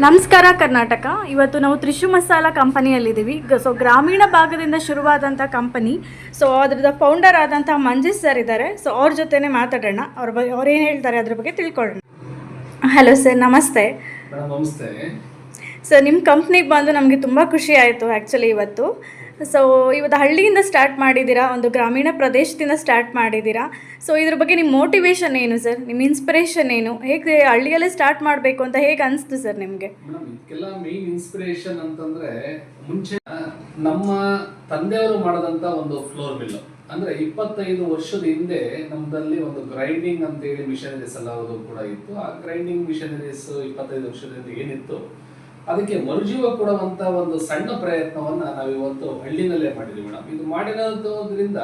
ನಮಸ್ಕಾರ ಕರ್ನಾಟಕ. ಇವತ್ತು ನಾವು ತ್ರಿಶು ಮಸಾಲ ಕಂಪನಿಯಲ್ಲಿದ್ದೀವಿ. ಸೊ ಗ್ರಾಮೀಣ ಭಾಗದಿಂದ ಶುರುವಾದಂಥ ಕಂಪನಿ. ಸೊ ಅದ್ರದ್ದು ಫೌಂಡರ್ ಆದಂಥ ಮಂಜೇಶ್ ಸರ್ ಇದ್ದಾರೆ. ಸೊ ಅವ್ರ ಜೊತೆನೇ ಮಾತಾಡೋಣ. ಅವ್ರೇನು ಹೇಳ್ತಾರೆ ಅದ್ರ ಬಗ್ಗೆ ತಿಳ್ಕೊಳ್ಳೋಣ. ಹಲೋ ಸರ್, ನಮಸ್ತೆ. ನಮಸ್ತೆ ಸರ್, ನಿಮ್ಮ ಕಂಪ್ನಿಗೆ ಬಂದು ನಮಗೆ ತುಂಬ ಖುಷಿ ಆಯಿತು ಆ್ಯಕ್ಚುಲಿ ಇವತ್ತು. ಸೊ ಇವತ್ತು ಹಳ್ಳಿಯಿಂದ ಸ್ಟಾರ್ಟ್ ಮಾಡಿದ್ದೀರಾ, ಒಂದು ಗ್ರಾಮೀಣ ಪ್ರದೇಶದಿಂದ ಸ್ಟಾರ್ಟ್ ಮಾಡಿದ್ದೀರಾ. ಸೊ ಇದ್ರ ಬಗ್ಗೆ ನಿಮ್ಮ ಮೋಟಿವೇಶನ್ ಏನು ಸರ್? ನಿಮ್ಮ ಇನ್ಸ್ಪಿರೇಷನ್ ಏನು? ಹೇಗೆ ಹಳ್ಳಿಯಲ್ಲೇ ಸ್ಟಾರ್ಟ್ ಮಾಡಬೇಕು ಅಂತ ಹೇಗೆ ಅನಿಸ್ತು ಸರ್ ನಿಮಗೆ? ಮೇಡಮ್, ಇದಕ್ಕೆಲ್ಲ ಮೇನ್ ಇನ್ಸ್ಪಿರೇಷನ್ ಅಂತಂದ್ರೆ ಮುಂಚೆ ನಮ್ಮ ತಂದೆಯವರು ಮಾಡದಂತ ಒಂದು ಫ್ಲೋರ್ ಮಿಲ್ ಅಂದ್ರೆ 25 ವರ್ಷದ ಹಿಂದೆ ನಮ್ಮದಲ್ಲಿ ಒಂದು ಗ್ರೈಂಡಿಂಗ್ ಅಂತ ಹೇಳಿ ಮಿಷನರೀಸ್ ಎಲ್ಲ ಕೂಡ ಇತ್ತು. ಆ ಗ್ರೈಂಡಿಂಗ್ ಮಿಷನರೀಸ್ 25 ವರ್ಷದಿಂದ ಏನಿತ್ತು ಅದಕ್ಕೆ ಮರುಜೀವ ಕೊಡುವಂತ ಒಂದು ಸಣ್ಣ ಪ್ರಯತ್ನವನ್ನ ನಾವಿವತ್ತು ಹಳ್ಳಿನಲ್ಲೇ ಮಾಡಿದ್ವಿ ಮೇಡಮ್. ಇದು ಮಾಡಿರೋದ್ರಿಂದ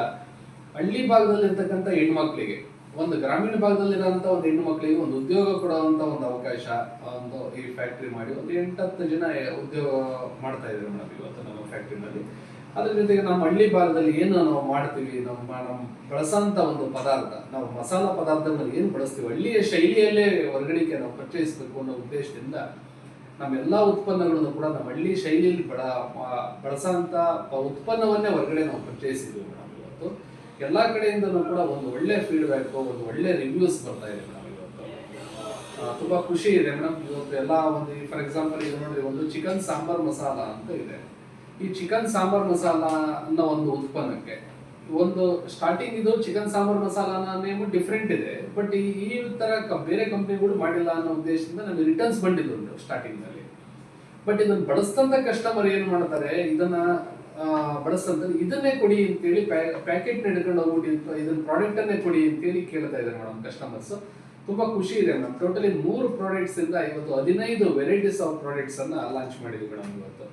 ಹಳ್ಳಿ ಭಾಗದಲ್ಲಿರ್ತಕ್ಕಂಥ ಹೆಣ್ಮಕ್ಳಿಗೆ, ಒಂದು ಗ್ರಾಮೀಣ ಭಾಗದಲ್ಲಿರುವಂತ ಒಂದು ಹೆಣ್ಣು ಮಕ್ಕಳಿಗೆ ಒಂದು ಉದ್ಯೋಗ ಕೊಡುವಂತ ಒಂದು ಅವಕಾಶ, ಒಂದು ಈ ಫ್ಯಾಕ್ಟ್ರಿ ಮಾಡಿ ಒಂದು 8-10 ಜನ ಉದ್ಯೋಗ ಮಾಡ್ತಾ ಇದ್ದಾರೆ ಮೇಡಮ್ ಇವತ್ತು ನಮ್ಮ ಫ್ಯಾಕ್ಟ್ರಿನಲ್ಲಿ. ಅದ್ರ ಜೊತೆಗೆ ನಮ್ಮ ಹಳ್ಳಿ ಭಾಗದಲ್ಲಿ ಏನು ನಾವು ಮಾಡ್ತೀವಿ, ನಮ್ಮ ಬಳಸಂತ ಒಂದು ಪದಾರ್ಥ, ನಾವು ಮಸಾಲ ಪದಾರ್ಥಗಳನ್ನು ಏನು ಬಳಸ್ತೀವಿ ಹಳ್ಳಿಯ ಶೈಲಿಯಲ್ಲೇ ಹೊರಗಡೆಗೆ ನಾವು ಪರಿಚಯಿಸಬೇಕು ಅನ್ನೋ ಉದ್ದೇಶದಿಂದ ನಮ್ಮೆಲ್ಲ ಉತ್ಪನ್ನಗಳನ್ನು ಕೂಡ ನಮ್ಮ ಹಳ್ಳಿ ಶೈಲಿಯಲ್ಲಿ ಬಳಸಂತ ಉತ್ಪನ್ನವನ್ನೇ ಹೊರಗಡೆ ನಾವು ಪರಿಚಯಿಸಿದ್ವಿ ಮೇಡಮ್. ಇವತ್ತು ಎಲ್ಲಾ ಕಡೆಯಿಂದನೂ ಕೂಡ ಒಂದು ಒಳ್ಳೆ ಫೀಡ್ಬ್ಯಾಕ್, ಒಂದು ಒಳ್ಳೆ ರಿವ್ಯೂಸ್ ಬರ್ತಾ ಇದೆ ಮೇಡಮ್. ಇವತ್ತು ತುಂಬಾ ಖುಷಿ ಇದೆ ಮೇಡಮ್. ಇವತ್ತು ಎಲ್ಲ ಒಂದು ಫಾರ್ ಎಕ್ಸಾಂಪಲ್ ಇದು ನೋಡ್ರಿ, ಒಂದು ಚಿಕನ್ ಸಾಂಬಾರ್ ಮಸಾಲ ಅಂತ ಇದೆ. ಈ ಚಿಕನ್ ಸಾಂಬಾರ್ ಮಸಾಲ ಅನ್ನೋ ಒಂದು ಉತ್ಪನ್ನಕ್ಕೆ ಒಂದು ಸ್ಟಾರ್ಟಿಂಗ್ ಇದು chicken sambar masala name different ಇದೆ, ಬಟ್ ಈ ತರ ಬೇರೆ ಕಂಪನಿಗಳು ಮಾಡಿಲ್ಲ ಅನ್ನೋ ಉದ್ದೇಶದಿಂದ ನಮಗೆ ರಿಟರ್ನ್ಸ್ ಬಂದಿದ್ದು ಸ್ಟಾರ್ಟಿಂಗ್ ನಲ್ಲಿ. ಬಟ್ ಇದನ್ನ ಬಳಸ್ತಂತ ಕಸ್ಟಮರ್ ಏನ್ ಮಾಡ್ತಾರೆ, ಇದನ್ನ ಬಳಸ್ತಂತ ಇದನ್ನೇ ಕೊಡಿ ಅಂತೇಳಿ ಪ್ಯಾಕೆಟ್ ಹಿಡ್ಕೊಂಡು ಹೋಗ್ಬಿಟ್ಟು ಇದನ್ನ ಪ್ರಾಡಕ್ಟ್ ಅನ್ನೇ ಕೊಡಿ ಅಂತೇಳಿ ಕೇಳ್ತಾ ಇದ್ದಾರೆ ಮೇಡಮ್ ಕಸ್ಟಮರ್ಸ್. ತುಂಬಾ ಖುಷಿ ಇದೆ ಮೇಡಮ್. ಟೋಟಲಿ 3 ಪ್ರಾಡಕ್ಟ್ಸ್ ಇಂದ ಇವತ್ತು 15 ವೆರೈಟೀಸ್ ಆಫ್ ಪ್ರಾಡಕ್ಟ್ಸ್ ಅನ್ನ ಲಾಂಚ್ ಮಾಡಿದ್ವಿ ಮೇಡಮ್. ಇವತ್ತು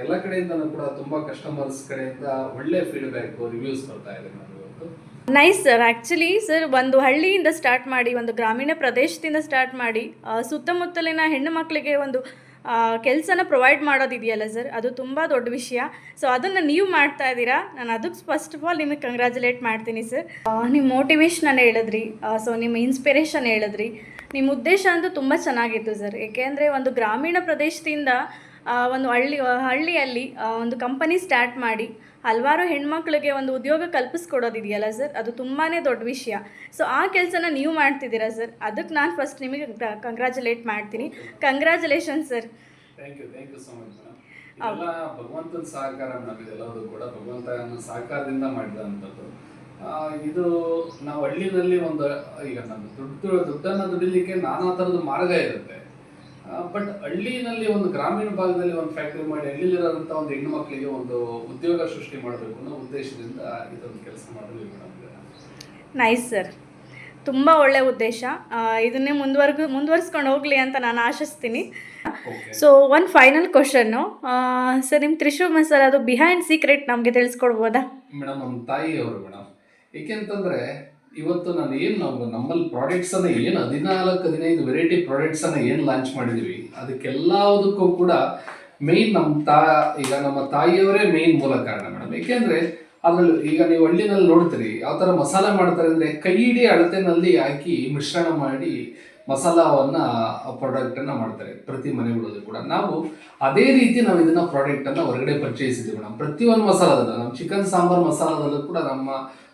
ಎಲ್ಲ ಕಡೆಯಿಂದನೂ ಕೂಡ ತುಂಬಾ ಕಸ್ಟಮರ್ಸ್ ಕಡೆಯಿಂದ ಒಳ್ಳೆ ಫೀಡ್ಬ್ಯಾಕ್, ರಿವ್ಯೂಸ್ ಬರ್ತಾ ಇದೆ ಮೇಡಮ್ ಇವತ್ತು. Nice sir. ಆ್ಯಕ್ಚುಲಿ ಸರ್, ಒಂದು ಹಳ್ಳಿಯಿಂದ ಸ್ಟಾರ್ಟ್ ಮಾಡಿ, ಒಂದು ಗ್ರಾಮೀಣ ಪ್ರದೇಶದಿಂದ ಸ್ಟಾರ್ಟ್ ಮಾಡಿ ಸುತ್ತಮುತ್ತಲಿನ ಹೆಣ್ಣು ಮಕ್ಕಳಿಗೆ ಒಂದು ಕೆಲಸನ ಪ್ರೊವೈಡ್ ಮಾಡೋದಿದೆಯಲ್ಲ ಸರ್, ಅದು ತುಂಬ ದೊಡ್ಡ ವಿಷಯ. ಸೊ ಅದನ್ನು ನೀವು ಮಾಡ್ತಾ ಇದ್ದೀರಾ. ನಾನು ಅದಕ್ಕೆ ಫಸ್ಟ್ ಆಫ್ ಆಲ್ ನಿಮಗೆ ಕಂಗ್ರ್ಯಾಚುಲೇಟ್ ಮಾಡ್ತೀನಿ ಸರ್. ನಿಮ್ಮ ಮೋಟಿವೇಶನ್ ಹೇಳಿದ್ರಿ, ಸೊ ನಿಮ್ಮ ಇನ್ಸ್ಪಿರೇಷನ್ ಹೇಳಿದ್ರಿ, ನಿಮ್ಮ ಉದ್ದೇಶ ಅಂತೂ ತುಂಬ ಚೆನ್ನಾಗಿತ್ತು ಸರ್. ಏಕೆಂದರೆ ಒಂದು ಗ್ರಾಮೀಣ ಪ್ರದೇಶದಿಂದ ಒಂದು ಹಳ್ಳಿಯಲ್ಲಿ ಒಂದು ಕಂಪನಿ ಸ್ಟಾರ್ಟ್ ಮಾಡಿ ಹಲವಾರು ಹೆಣ್ಮಕ್ಳಿಗೆ ಒಂದು ಉದ್ಯೋಗ ಕಲ್ಪಿಸ್ಕೊಡೋದಿದೆಯಲ್ಲ ಸರ್, ಅದು ತುಂಬಾ ದೊಡ್ಡ ವಿಷಯ. ಸೊ ಆ ಕೆಲಸನ ನೀವು ಮಾಡ್ತಿದ್ದೀರಾ ಸರ್, ಅದಕ್ಕೆ ನಾನು ಫಸ್ಟ್ ನಿಮಗೆ ಕಂಗ್ರ್ಯಾಚುಲೇಟ್ ಮಾಡ್ತೀನಿ. Congratulation sir. Thank you so much madam. ಇದೆಲ್ಲ ಭಗವಂತನ ಸಹಕಾರ ಮೇಡಮ್. ಇದೆಲ್ಲವೂ ಕೂಡ ಭಗವಂತನ ಸಹಕಾರದಿಂದ ಮಾಡಿದಂಥದ್ದು. ಇದು ನಾವು ಹಳ್ಳಿನಲ್ಲಿ ಒಂದು ಈಗ ನಮ್ಮ ದುಡ್ಡನ್ನು ದುಡಿಲಿಕ್ಕೆ ನಾನಾ ಥರದ ಮಾರ್ಗ ಇರುತ್ತೆ. ಬಟ್ ಹಳ್ಳಿನಲ್ಲಿ ಒಂದು ಗ್ರಾಮೀಣ ಭಾಗದಲ್ಲಿ ಒಂದು ಫ್ಯಾಕ್ಟರಿ ಮಾಡಿ ಹಳ್ಳಿಲಿರೋಂಥ ಒಂದು ಹೆಣ್ಣು ಮಕ್ಕಳಿಗೆ ಒಂದು ಉದ್ಯೋಗ ಸೃಷ್ಟಿ ಮಾಡಬೇಕು ಅನ್ನೋ ಉದ್ದೇಶದಿಂದ ಇದೊಂದು ಕೆಲಸ ಮಾಡಿದ್ವಿ ಮೇಡಮ್. ನೈಸ್ ಸರ್, ತುಂಬ ಒಳ್ಳೆಯ ಉದ್ದೇಶ. ಇದನ್ನೇ ಮುಂದುವರಿಸ್ಕೊಂಡು ಹೋಗಲಿ ಅಂತ ನಾನು ಆಶಿಸ್ತೀನಿ. ಸೊ ಒಂದು ಫೈನಲ್ ಕ್ವಶನ್ನು ಸರ್, ನಿಮ್ಮ ತ್ರಿಶು ಮಸಾಲ ಅದು ಬಿಹೈಂಡ್ ಸೀಕ್ರೆಟ್ ನಮಗೆ ತಿಳಿಸ್ಕೊಡ್ಬೋದಾ? ಮೇಡಮ್, ನಮ್ಮ ತಾಯಿಯವರು ಮೇಡಮ್. ಏಕೆಂತಂದ್ರೆ ಇವತ್ತು ನಾವು ನಮ್ಮಲ್ಲಿ ಪ್ರಾಡಕ್ಟ್ಸ್ ಅನ್ನ ಏನು 14-15 ವೆರೈಟಿ ಪ್ರಾಡಕ್ಟ್ಸ್ ಅನ್ನ ಏನು ಲಾಂಚ್ ಮಾಡಿದೀವಿ, ಅದಕ್ಕೆಲ್ಲದಕ್ಕೂ ಕೂಡ ಮೇನ್ ಈಗ ನಮ್ಮ ತಾಯಿಯವರೇ ಮೇನ್ ಮೂಲ ಕಾರಣ ಮೇಡಮ್. ಏಕೆಂದ್ರೆ ಅದ್ರಲ್ಲಿ ಈಗ ನೀವು ಹಳ್ಳಿನಲ್ಲಿ ನೋಡ್ತೀರಿ ಯಾವ ತರ ಮಸಾಲ ಮಾಡ್ತಾರೆ ಅಂದ್ರೆ ಕೈ ಹಿಡಿ ಅಳತೆನಲ್ಲಿ ಹಾಕಿ ಮಿಶ್ರಣ ಮಾಡಿ ಮಸಾಲವನ್ನ ಪ್ರಾಡಕ್ಟ್ ಅನ್ನ ಮಾಡ್ತಾರೆ ಪ್ರತಿ ಮನೆಗಳಲ್ಲೂ ಕೂಡ. ನಾವು ಅದೇ ರೀತಿ ನಾವು ಇದನ್ನ ಪ್ರಾಡಕ್ಟ್ ಅನ್ನ ಹೊರಗಡೆ ಪರಿಚಯಿಸಿದ್ವಿ ಮೇಡಮ್. ಪ್ರತಿಯೊಂದು ಮಸಾಲದಲ್ಲ, ನಮ್ಮ ಚಿಕನ್ ಸಾಂಬಾರ್ ಮಸಾಲದಲ್ಲೂ ಕೂಡ ನಮ್ಮ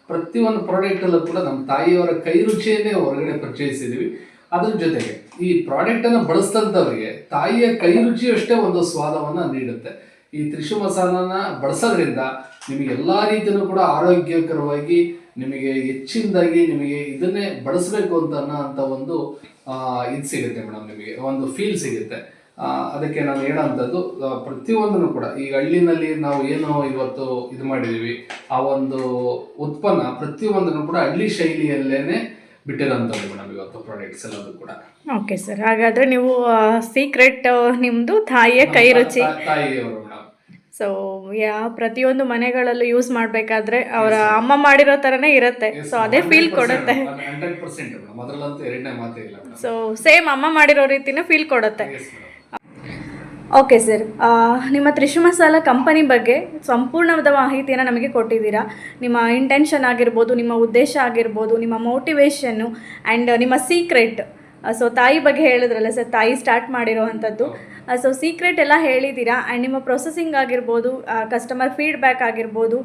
ಪ್ರತಿಯೊಂದು ಪ್ರಾಡಕ್ಟ್ ಅಲ್ಲೂ ಕೂಡ ನಮ್ಮ ತಾಯಿಯವರ ಕೈ ರುಚಿಯನ್ನೇ ಹೊರಗಡೆ ಪರಿಚಯಿಸಿದ್ವಿ. ಅದ್ರ ಜೊತೆಗೆ ಈ ಪ್ರಾಡಕ್ಟ್ ಅನ್ನ ಬಳಸಿದಂಥವರಿಗೆ ತಾಯಿಯ ಕೈ ರುಚಿಯಷ್ಟೇ ಒಂದು ಸ್ವಾದವನ್ನ ನೀಡುತ್ತೆ. ಈ ತ್ರಿಶು ಮಸಾಲನ ಬಳಸೋದ್ರಿಂದ ನಿಮಗೆ ಎಲ್ಲಾ ರೀತಿಯೂ ಕೂಡ ಆರೋಗ್ಯಕರವಾಗಿ, ನಿಮಗೆ ಹೆಚ್ಚಿನದಾಗಿ ನಿಮಗೆ ಇದನ್ನೇ ಬಳಸಬೇಕು ಅಂತ ಒಂದು ಇದು ಸಿಗುತ್ತೆ ಮೇಡಮ್, ನಿಮಗೆ ಒಂದು ಫೀಲ್ ಸಿಗುತ್ತೆ. ಅದಕ್ಕೆ ನಾನು ಹೇಳೋಂಥದ್ದು ಪ್ರತಿಯೊಂದನ್ನು ಕೂಡ ಈಗ ಹಳ್ಳಿನಲ್ಲಿ ನಾವು ಏನು ಇವತ್ತು ಇದು ಮಾಡಿದೀವಿ, ಆ ಒಂದು ಉತ್ಪನ್ನ ಪ್ರತಿಯೊಂದನ್ನು ಕೂಡ ಹಳ್ಳಿ ಶೈಲಿಯಲ್ಲೇನೆ ಬಿಟ್ಟಿರೋಂಥದ್ದು ಮೇಡಮ್ ಇವತ್ತು ಪ್ರಾಡಕ್ಟ್ಸ್ ಎಲ್ಲದೂ ಕೂಡ. ಓಕೆ ಸರ್, ಹಾಗಾದ್ರೆ ನೀವು ಸೀಕ್ರೆಟ್ ನಿಮ್ಮದು ತಾಯಿಯ ಕೈ ರುಚಿ. ತಾಯಿಯವರು ಮೇಡಮ್. ಸೊ ಪ್ರತಿಯೊಂದು ಮನೆಗಳಲ್ಲೂ ಯೂಸ್ ಮಾಡಬೇಕಾದ್ರೆ ಅವರ ಅಮ್ಮ ಮಾಡಿರೋ ಥರನೇ ಇರುತ್ತೆ. ಸೊ ಅದೇ ಫೀಲ್ ಕೊಡುತ್ತೆ. 100% ಮೇಡಮ್, ಅದರಲ್ಲಂತೂ ಎರಡನೇ ಮಾತೇ ಇಲ್ಲ. ಸೊ ಸೇಮ್ ಅಮ್ಮ ಮಾಡಿರೋ ರೀತಿನೇ ಫೀಲ್ ಕೊಡುತ್ತೆ. ಓಕೆ ಸರ್, ನಿಮ್ಮ ತ್ರಿಶು ಮಸಾಲ ಕಂಪನಿ ಬಗ್ಗೆ ಸಂಪೂರ್ಣವಾದ ಮಾಹಿತಿಯನ್ನು ನಮಗೆ ಕೊಟ್ಟಿದ್ದೀರಾ. ನಿಮ್ಮ ಇಂಟೆನ್ಷನ್ ಆಗಿರ್ಬೋದು, ನಿಮ್ಮ ಉದ್ದೇಶ ಆಗಿರ್ಬೋದು, ನಿಮ್ಮ ಮೋಟಿವೇಶನ್ನು ಆ್ಯಂಡ್ ನಿಮ್ಮ ಸೀಕ್ರೆಟ್. ಸೊ ತಾಯಿ ಬಗ್ಗೆ ಹೇಳಿದ್ರಲ್ಲ ಸರ್, ತಾಯಿ ಸ್ಟಾರ್ಟ್ ಮಾಡಿರೋ ಅಂಥದ್ದು. ಸೊ ಸೀಕ್ರೆಟ್ ಎಲ್ಲ ಹೇಳಿದ್ದೀರಾ ಆ್ಯಂಡ್ ನಿಮ್ಮ ಪ್ರೊಸೆಸಿಂಗ್ ಆಗಿರ್ಬೋದು, ಕಸ್ಟಮರ್ ಫೀಡ್ಬ್ಯಾಕ್ ಆಗಿರ್ಬೋದು,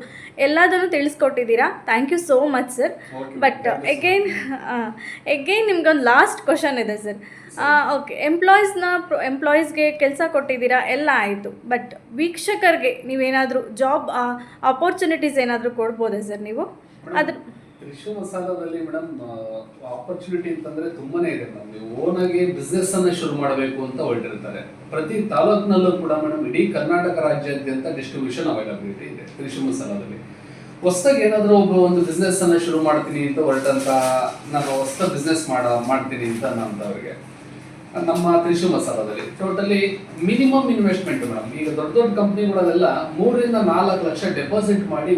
ಎಲ್ಲದನ್ನು ತಿಳಿಸ್ಕೊಟ್ಟಿದ್ದೀರಾ. Thank you so much sir. But again ನಿಮ್ಗೊಂದು ಲಾಸ್ಟ್ ಕ್ವಶನ್ ಇದೆ ಸರ್. ಓಕೆ, ಎಂಪ್ಲಾಯೀಸ್ಗೆ ಕೆಲಸ ಕೊಟ್ಟಿದ್ದೀರಾ, ಎಲ್ಲ ಆಯಿತು. ಬಟ್ ವೀಕ್ಷಕರಿಗೆ ನೀವೇನಾದರೂ ಜಾಬ್ ಅಪರ್ಚುನಿಟೀಸ್ ಏನಾದರೂ ಕೊಡ್ಬೋದಾ ಸರ್ ನೀವು? ಅದ್ರ ತ್ರಿಶು ಮಸಾಲದಲ್ಲಿ ಮೇಡಮ್ ಆಪರ್ಚುನಿಟಿ ಅಂತಂದ್ರೆ ತುಂಬಾನೇ ಇದೆ ಮೇಡಮ್. ನೀವು ಓನಾಗಿ ಬಿಸ್ನೆಸ್ ಅನ್ನ ಶುರು ಮಾಡಬೇಕು ಅಂತ ಹೊರಟಿರ್ತಾರೆ. ಪ್ರತಿ ತಾಲೂಕಿನಲ್ಲೂ ಕೂಡ ಮೇಡಮ್ ಇಡೀ ಕರ್ನಾಟಕ ರಾಜ್ಯಾದ್ಯಂತ ಡಿಸ್ಟ್ರಿಬ್ಯೂಷನ್ ಅವೈಲಬಿಲಿಟಿ ಇದೆ ತ್ರಿಶು ಮಸಾಲದಲ್ಲಿ. ಹೊಸದಾಗಿ ಏನಾದರೂ ಒಂದು ಬಿಸ್ನೆಸ್ ಅನ್ನ ಶುರು ಮಾಡ್ತೀನಿ ಅಂತ ಹೊರಟಂತ, ನಾನು ಹೊಸ ಬಿಸ್ನೆಸ್ ಮಾಡ್ತೀನಿ ಅಂತ ಅನ್ನೋಂಥವ್ರಿಗೆ ನಮ್ಮ Trishu ಮಸಾಲದಲ್ಲಿ totally minimum investment madam. ಈಗ ದೊಡ್ಡ ದೊಡ್ಡ ಕಂಪ್ನಿಗಳಲ್ಲೆಲ್ಲ 3 ರಿಂದ 4 ಲಕ್ಷ ಡೆಪಾಸಿಟ್ ಮಾಡಿ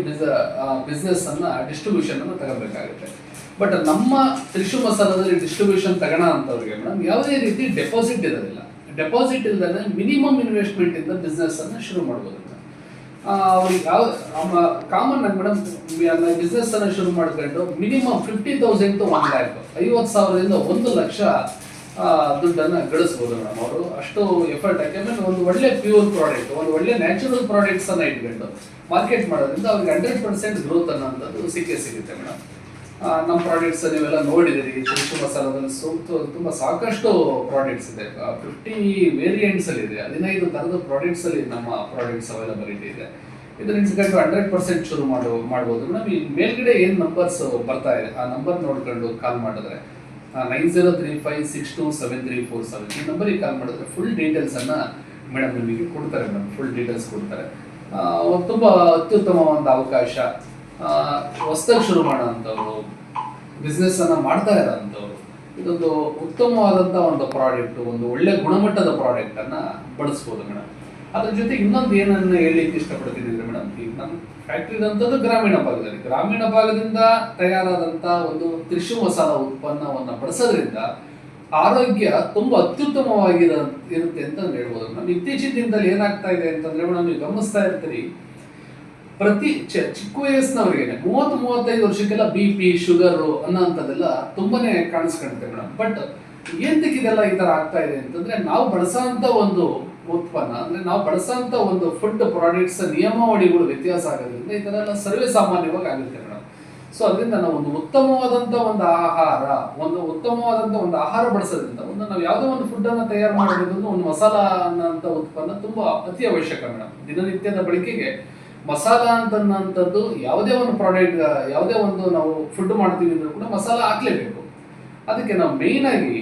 ಬಿಸ್ನೆಸ್ ಅನ್ನ ಡಿಸ್ಟ್ರಿಬ್ಯೂಷನ್ ಅನ್ನು ತಗೋಬೇಕಾಗುತ್ತೆ. ಬಟ್ ನಮ್ಮ ತ್ರಿಶು ಮಸಾಲದಲ್ಲಿ ಡಿಸ್ಟ್ರಿಬ್ಯೂಷನ್ ತಗೋಣ ಅಂತವ್ರಿಗೆ ಮೇಡಮ್ ಯಾವುದೇ ರೀತಿ ಡೆಪಾಸಿಟ್ ಇರೋದಿಲ್ಲ. ಡೆಪಾಸಿಟ್ ಇಲ್ಲದೆ ಮಿನಿಮಮ್ ಇನ್ವೆಸ್ಟ್ಮೆಂಟ್ ಇಂದ ಬಿಸ್ನೆಸ್ ಅನ್ನ ಶುರು ಮಾಡ್ಬೋದು. ಅವ್ರಿಗೆ ಯಾವ ಕಾಮನ್ ಆಗಿ ಮೇಡಮ್ ಬಿಸ್ನೆಸ್ ಅನ್ನ ಶುರು ಮಾಡ್ಕೊಂಡು ಮಿನಿಮಮ್ 50,000 to 1 lakh, 50,000ದಿಂದ 1 ಲಕ್ಷ ದುಡ್ಡನ್ನು ಗಳಿಸ್ಬೋದು ಮೇಡಮ್. ಅವರು ಅಷ್ಟು ಎಫರ್ಟ್ ಹಾಕಿ ಆಮೇಲೆ ಒಂದು ಒಳ್ಳೆ ಪ್ಯೂರ್ ಪ್ರಾಡಕ್ಟ್, ಒಂದು ಒಳ್ಳೆ ನ್ಯಾಚುರಲ್ ಪ್ರಾಡಕ್ಟ್ಸ್ ಅನ್ನ ಇಟ್ಕೊಂಡು ಮಾರ್ಕೆಟ್ ಮಾಡೋದ್ರಿಂದ ಅವ್ರಿಗೆ 100% ಗ್ರೋತ್ ಅನ್ನೋಂಥದ್ದು ಸಿಗುತ್ತೆ ಮೇಡಮ್. ನಮ್ಮ ಪ್ರಾಡಕ್ಟ್ಸ್ ನೀವೆಲ್ಲ ನೋಡಿದಿರಿ. ತ್ರಿಶು ಮಸಾಲದಲ್ಲಿ ತುಂಬ ಸಾಕಷ್ಟು ಪ್ರಾಡಕ್ಟ್ಸ್ ಇದೆ. 50 ವೇರಿಯಂಟ್ಸ್ ಅಲ್ಲಿ ಇದೆ. 15 ಥರದ ಪ್ರಾಡಕ್ಟ್ಸ್ ಅಲ್ಲಿ ನಮ್ಮ ಪ್ರಾಡಕ್ಟ್ಸ್ ಅವೈಲಬಿಲಿಟಿ ಇದೆ. ಇದನ್ನ ಇಟ್ಕೊಂಡು 100% ಶುರು ಮಾಡ್ಬೋದು ಮೇಡಮ್. ಈ ಮೇಲ್ಗಡೆ ಏನು ನಂಬರ್ಸ್ ಬರ್ತಾ ಇದೆ ಆ ನಂಬರ್ ನೋಡ್ಕೊಂಡು ಕಾಲ್ ಮಾಡಿದ್ರೆ 9035627347 ಈ ನಂಬರಿಗೆ ಕಾಲ್ ಮಾಡಿದ್ರೆ ಫುಲ್ ಡೀಟೇಲ್ಸ್ ಅನ್ನ ಮೇಡಮ್ ನಿಮಗೆ ಕೊಡ್ತಾರೆ ಮೇಡಮ್. ಫುಲ್ ಡೀಟೇಲ್ಸ್ ಕೊಡ್ತಾರೆ. ತುಂಬ ಅತ್ಯುತ್ತಮ ಒಂದು ಅವಕಾಶ. ಹೊಸದಾಗಿ ಶುರು ಮಾಡೋಂಥವ್ರು, ಬಿಸ್ನೆಸ್ ಅನ್ನ ಮಾಡ್ತಾ ಇರೋಂಥವ್ರು ಇದೊಂದು ಉತ್ತಮವಾದಂಥ ಒಂದು ಪ್ರಾಡಕ್ಟ್, ಒಂದು ಒಳ್ಳೆ ಗುಣಮಟ್ಟದ ಪ್ರಾಡಕ್ಟ್ ಅನ್ನ ಬಳಸ್ಬೋದು ಮೇಡಮ್. ಅದ್ರ ಜೊತೆ ಇನ್ನೊಂದು ಏನನ್ನ ಹೇಳಲಿಕ್ಕೆ ಇಷ್ಟಪಡ್ತೀನಿ ಅಂದ್ರೆ ಮೇಡಮ್, ಈಗ ನಮ್ಮ ಫ್ಯಾಕ್ಟ್ರಿ ಇರೋಂಥದ್ದು ಗ್ರಾಮೀಣ ಭಾಗದಿಂದ ತಯಾರಾದಂಥ ಒಂದು ತ್ರಿಶು ಮಸಾಲ ಉತ್ಪನ್ನವನ್ನು ಬಳಸೋದ್ರಿಂದ ಆರೋಗ್ಯ ತುಂಬಾ ಅತ್ಯುತ್ತಮವಾಗಿರುತ್ತೆ ಅಂತ ಹೇಳ್ಬೋದು. ನಮ್ಮ ಇತ್ತೀಚಿನ ದಿನದಲ್ಲಿ ಏನಾಗ್ತಾ ಇದೆ ಅಂತಂದ್ರೆ ಮೇಡಮ್, ನೀವು ಗಮನಿಸ್ತಾ ಇರ್ತೀರಿ, ಪ್ರತಿ ಚಿಕ್ಕ ವಯಸ್ಸಿನವ್ರಿಗೆ 30-35 ವರ್ಷಕ್ಕೆಲ್ಲ BP, ಶುಗರು ಅನ್ನೋಂಥದ್ದೆಲ್ಲ ತುಂಬಾನೇ ಕಾಣಿಸ್ಕೊಳುತ್ತೆ ಮೇಡಮ್. ಬಟ್ ಏನಕ್ಕೆ ಇದೆಲ್ಲ ಈ ತರ ಆಗ್ತಾ ಇದೆ ಅಂತಂದ್ರೆ ನಾವು ಬಳಸೋಂಥ ಒಂದು ಉತ್ಪನ್ನ, ಅಂದ್ರೆ ನಾವು ಬಳಸೋಂಥ ಒಂದು ಫುಡ್ ಪ್ರಾಡಕ್ಟ್ಸ್ ನಿಯಮಾವಳಿಗಳು ವ್ಯತ್ಯಾಸ ಆಗೋದ್ರಿಂದ ಈ ತರ ಎಲ್ಲ ಸರ್ವೇ ಸಾಮಾನ್ಯವಾಗಿ ಆಗುತ್ತೆ ಮೇಡಮ್. ಸೊ ಅದರಿಂದ ನಾವು ಒಂದು ಉತ್ತಮವಾದಂಥ ಒಂದು ಆಹಾರ ಬಳಸೋದ್ರಿಂದ ನಾವು ಯಾವುದೋ ಒಂದು ಫುಡ್ ಅನ್ನ ತಯಾರು ಮಾಡೋದ್ರಿಂದ ಒಂದು ಮಸಾಲ ಅನ್ನೋಂಥ ಉತ್ಪನ್ನ ತುಂಬಾ ಅತಿ ಅವಶ್ಯಕ ಮೇಡಮ್. ದಿನನಿತ್ಯದ ಬಳಕೆಗೆ ಮಸಾಲ ಅಂತನ್ನಂಥದ್ದು ಯಾವುದೇ ಒಂದು ಪ್ರಾಡಕ್ಟ್, ಯಾವುದೇ ಒಂದು ನಾವು ಫುಡ್ ಮಾಡ್ತೀವಿ ಅಂದ್ರೂ ಕೂಡ ಮಸಾಲ ಹಾಕ್ಲೇಬೇಕು. ಅದಕ್ಕೆ ನಾವು ಮೇಯ್ನ್ ಆಗಿ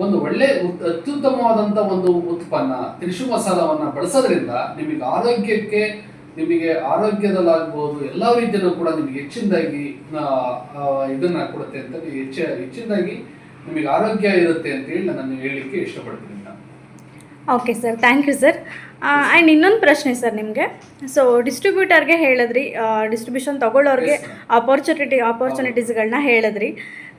ಒಂದು ಒಳ್ಳೆ ಅತ್ಯುತ್ತಮವಾದಂಥ ಒಂದು ಉತ್ಪನ್ನ ತ್ರಿಶು ಮಸಾಲವನ್ನ ಬಳಸೋದ್ರಿಂದ ನಿಮಗೆ ಆರೋಗ್ಯದಲ್ಲಾಗ್ಬೋದು ಎಲ್ಲ ರೀತಿಯಲ್ಲೂ ಕೂಡ ನಿಮಗೆ ಹೆಚ್ಚಿನದಾಗಿ ಇದನ್ನ ಕೊಡುತ್ತೆ ಅಂತ, ಹೆಚ್ಚಿನದಾಗಿ ನಿಮಗೆ ಆರೋಗ್ಯ ಇರುತ್ತೆ ಅಂತ ಹೇಳಿ ನಾನು ಹೇಳಲಿಕ್ಕೆ ಇಷ್ಟಪಡ್ತೀನಿ. Okay sir, thank you sir. And ಇನ್ನೊಂದು ಪ್ರಶ್ನೆ ಸರ್ ನಿಮಗೆ. ಸೊ ಡಿಸ್ಟ್ರಿಬ್ಯೂಟರ್ಗೆ ಹೇಳಿದ್ರಿ, ಡಿಸ್ಟ್ರಿಬ್ಯೂಷನ್ ತಗೊಳ್ಳೋರಿಗೆ ಆಪರ್ಚುನಿಟೀಸ್ಗಳನ್ನ ಹೇಳಿದ್ರಿ.